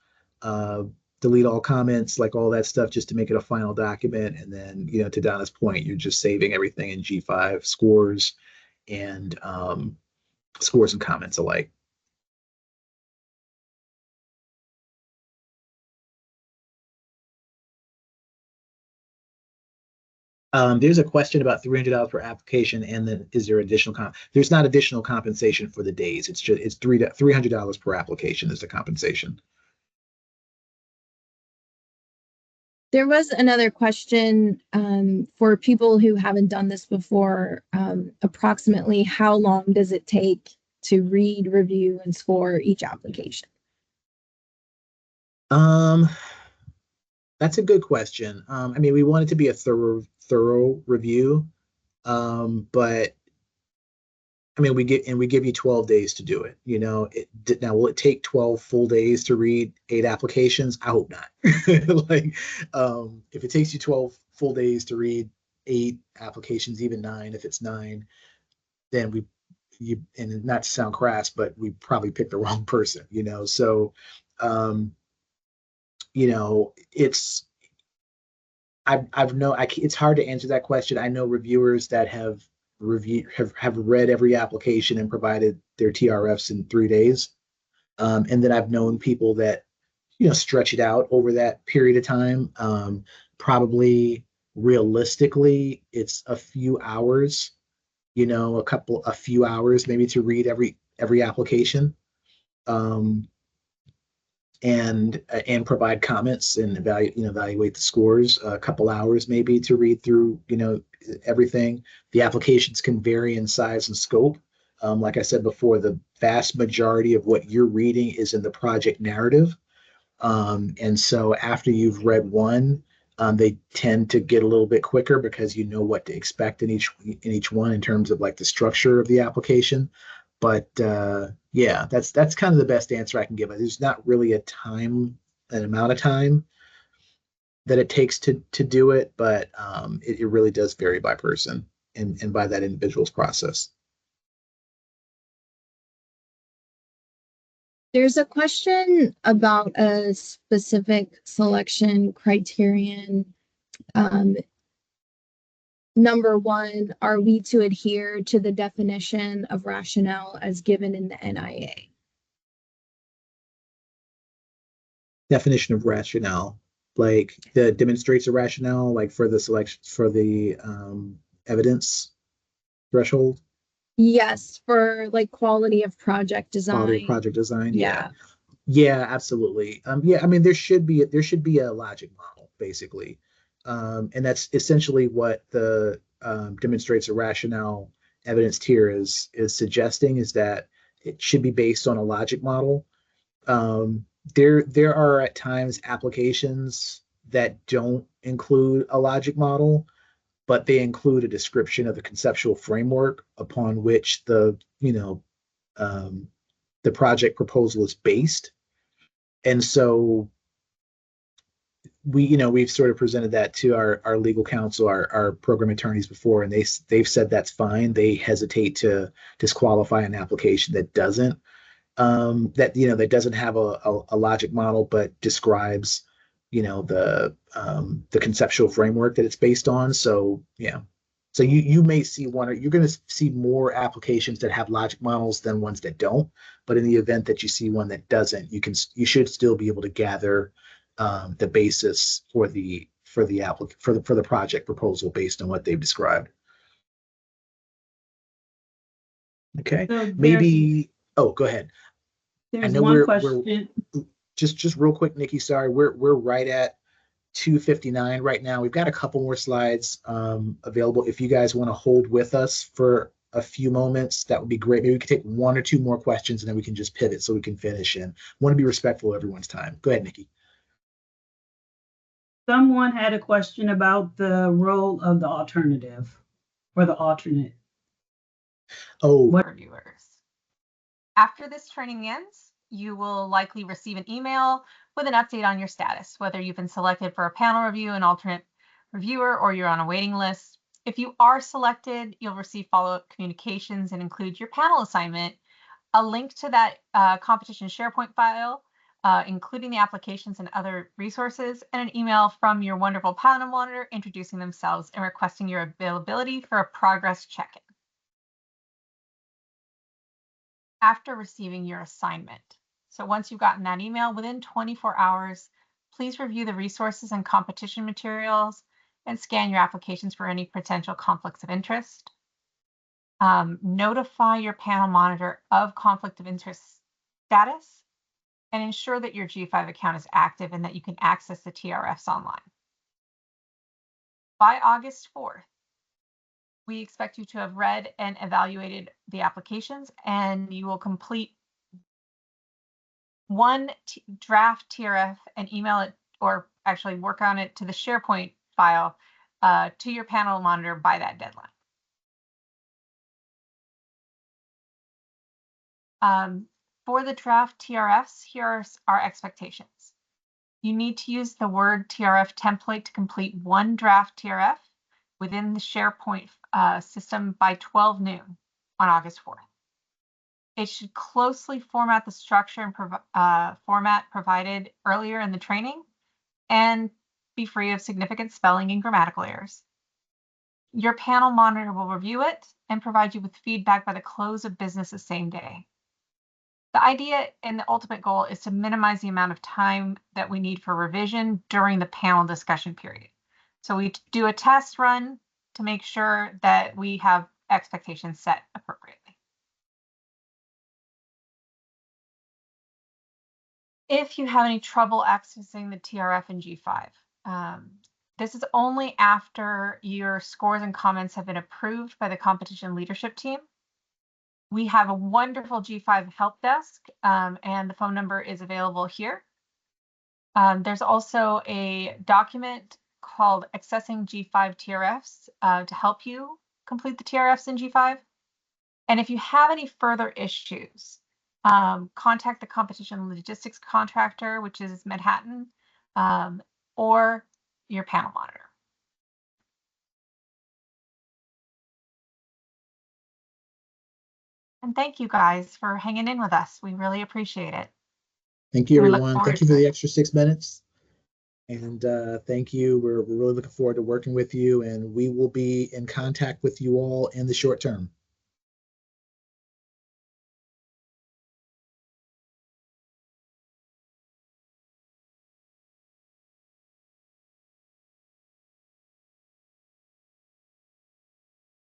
delete all comments, like all that stuff, just to make it a final document. And then, to Donna's point, you're just saving everything in G5, scores and comments alike. There's a question about $300 per application, and then is there additional there's not additional compensation for the days. It's $300 per application is the compensation. There was another question for people who haven't done this before. Approximately how long does it take to read, review, and score each application? That's a good question. I mean, we want it to be a thorough review, but I mean, we give you 12 days to do it. Now, will it take 12 full days to read 8 applications? I hope not. If it takes you 12 full days to read 8 applications, even 9, if it's 9, then and not to sound crass, but we probably picked the wrong person. So, it's hard to answer that question. I know reviewers that have read every application and provided their TRFs in 3 days. And then I've known people that, stretch it out over that period of time. Probably realistically, it's a few hours, a few hours maybe to read every application. And provide comments and evaluate the scores. A couple hours maybe to read through everything. The applications can vary in size and scope. Like I said before, the vast majority of what you're reading is in the project narrative, and so after you've read one, they tend to get a little bit quicker because you know what to expect in each one in terms of like the structure of the application. But yeah, that's kind of the best answer I can give. There's not really an amount of time that it takes to do it, but it really does vary by person and by that individual's process. There's a question about a specific selection criterion. Number 1, are we to adhere to the definition of rationale as given in the NIA? Definition of rationale, like the demonstrates a rationale, like for the selection, for the evidence threshold. Yes, for like quality of project design. Quality of project design. Yeah. Yeah, absolutely. Yeah, I mean, there should be a logic model, basically. And that's essentially what the demonstrates a rationale evidence tier is suggesting, is that it should be based on a logic model. There are at times applications that don't include a logic model, but they include a description of the conceptual framework upon which the project proposal is based. And so we've sort of presented that to our legal counsel, our program attorneys before, and they've said that's fine. They hesitate to disqualify an application that doesn't that doesn't have a logic model, but describes the conceptual framework that it's based on. So yeah, So you may see one, or you're going to see more applications that have logic models than ones that don't. But in the event that you see one that doesn't, you should still be able to gather the basis for the project proposal based on what they've described. Okay, So maybe. Oh, go ahead. I there's know one we're question. just real quick, Nikki. Sorry, we're right at 2:59 right now. We've got a couple more slides available. If you guys want to hold with us for a few moments, that would be great. Maybe we could take one or two more questions and then we can just pivot so we can finish. And want to be respectful of everyone's time. Go ahead, Nikki. Someone had a question about the role of the alternative or the alternate. Oh, Reviewers. After this training ends, you will likely receive an email with an update on your status, whether you've been selected for a panel review, an alternate reviewer, or you're on a waiting list. If you are selected, you'll receive follow-up communications and include your panel assignment, a link to that competition SharePoint file, including the applications and other resources, and an email from your wonderful panel monitor introducing themselves and requesting your availability for a progress check-in. After receiving your assignment. So once you've gotten that email, within 24 hours, please review the resources and competition materials and scan your applications for any potential conflicts of interest. Notify your panel monitor of conflict of interest status and ensure that your G5 account is active and that you can access the TRFs online. By August 4th, we expect you to have read and evaluated the applications, and you will complete one draft TRF and email it, or actually work on it to the SharePoint file to your panel monitor by that deadline. For the draft TRFs, here are our expectations. You need to use the Word TRF template to complete one draft TRF within the SharePoint system by 12 noon on August 4th. It should closely format the structure and format provided earlier in the training and be free of significant spelling and grammatical errors. Your panel monitor will review it and provide you with feedback by the close of business the same day. The idea and the ultimate goal is to minimize the amount of time that we need for revision during the panel discussion period. So we do a test run to make sure that we have expectations set appropriately. If you have any trouble accessing the TRF in G5, this is only after your scores and comments have been approved by the competition leadership team. We have a wonderful G5 help desk, and the phone number is available here. There's also a document called Accessing G5 TRFs to help you complete the TRFs in G5. And if you have any further issues, contact the competition logistics contractor, which is Manhattan, or your panel monitor. And thank you guys for hanging in with us. We really appreciate it. thank you, everyone. Thank you for the extra 6 minutes. And thank you. We're really looking forward to working with you, and we will be in contact with you all in the short term.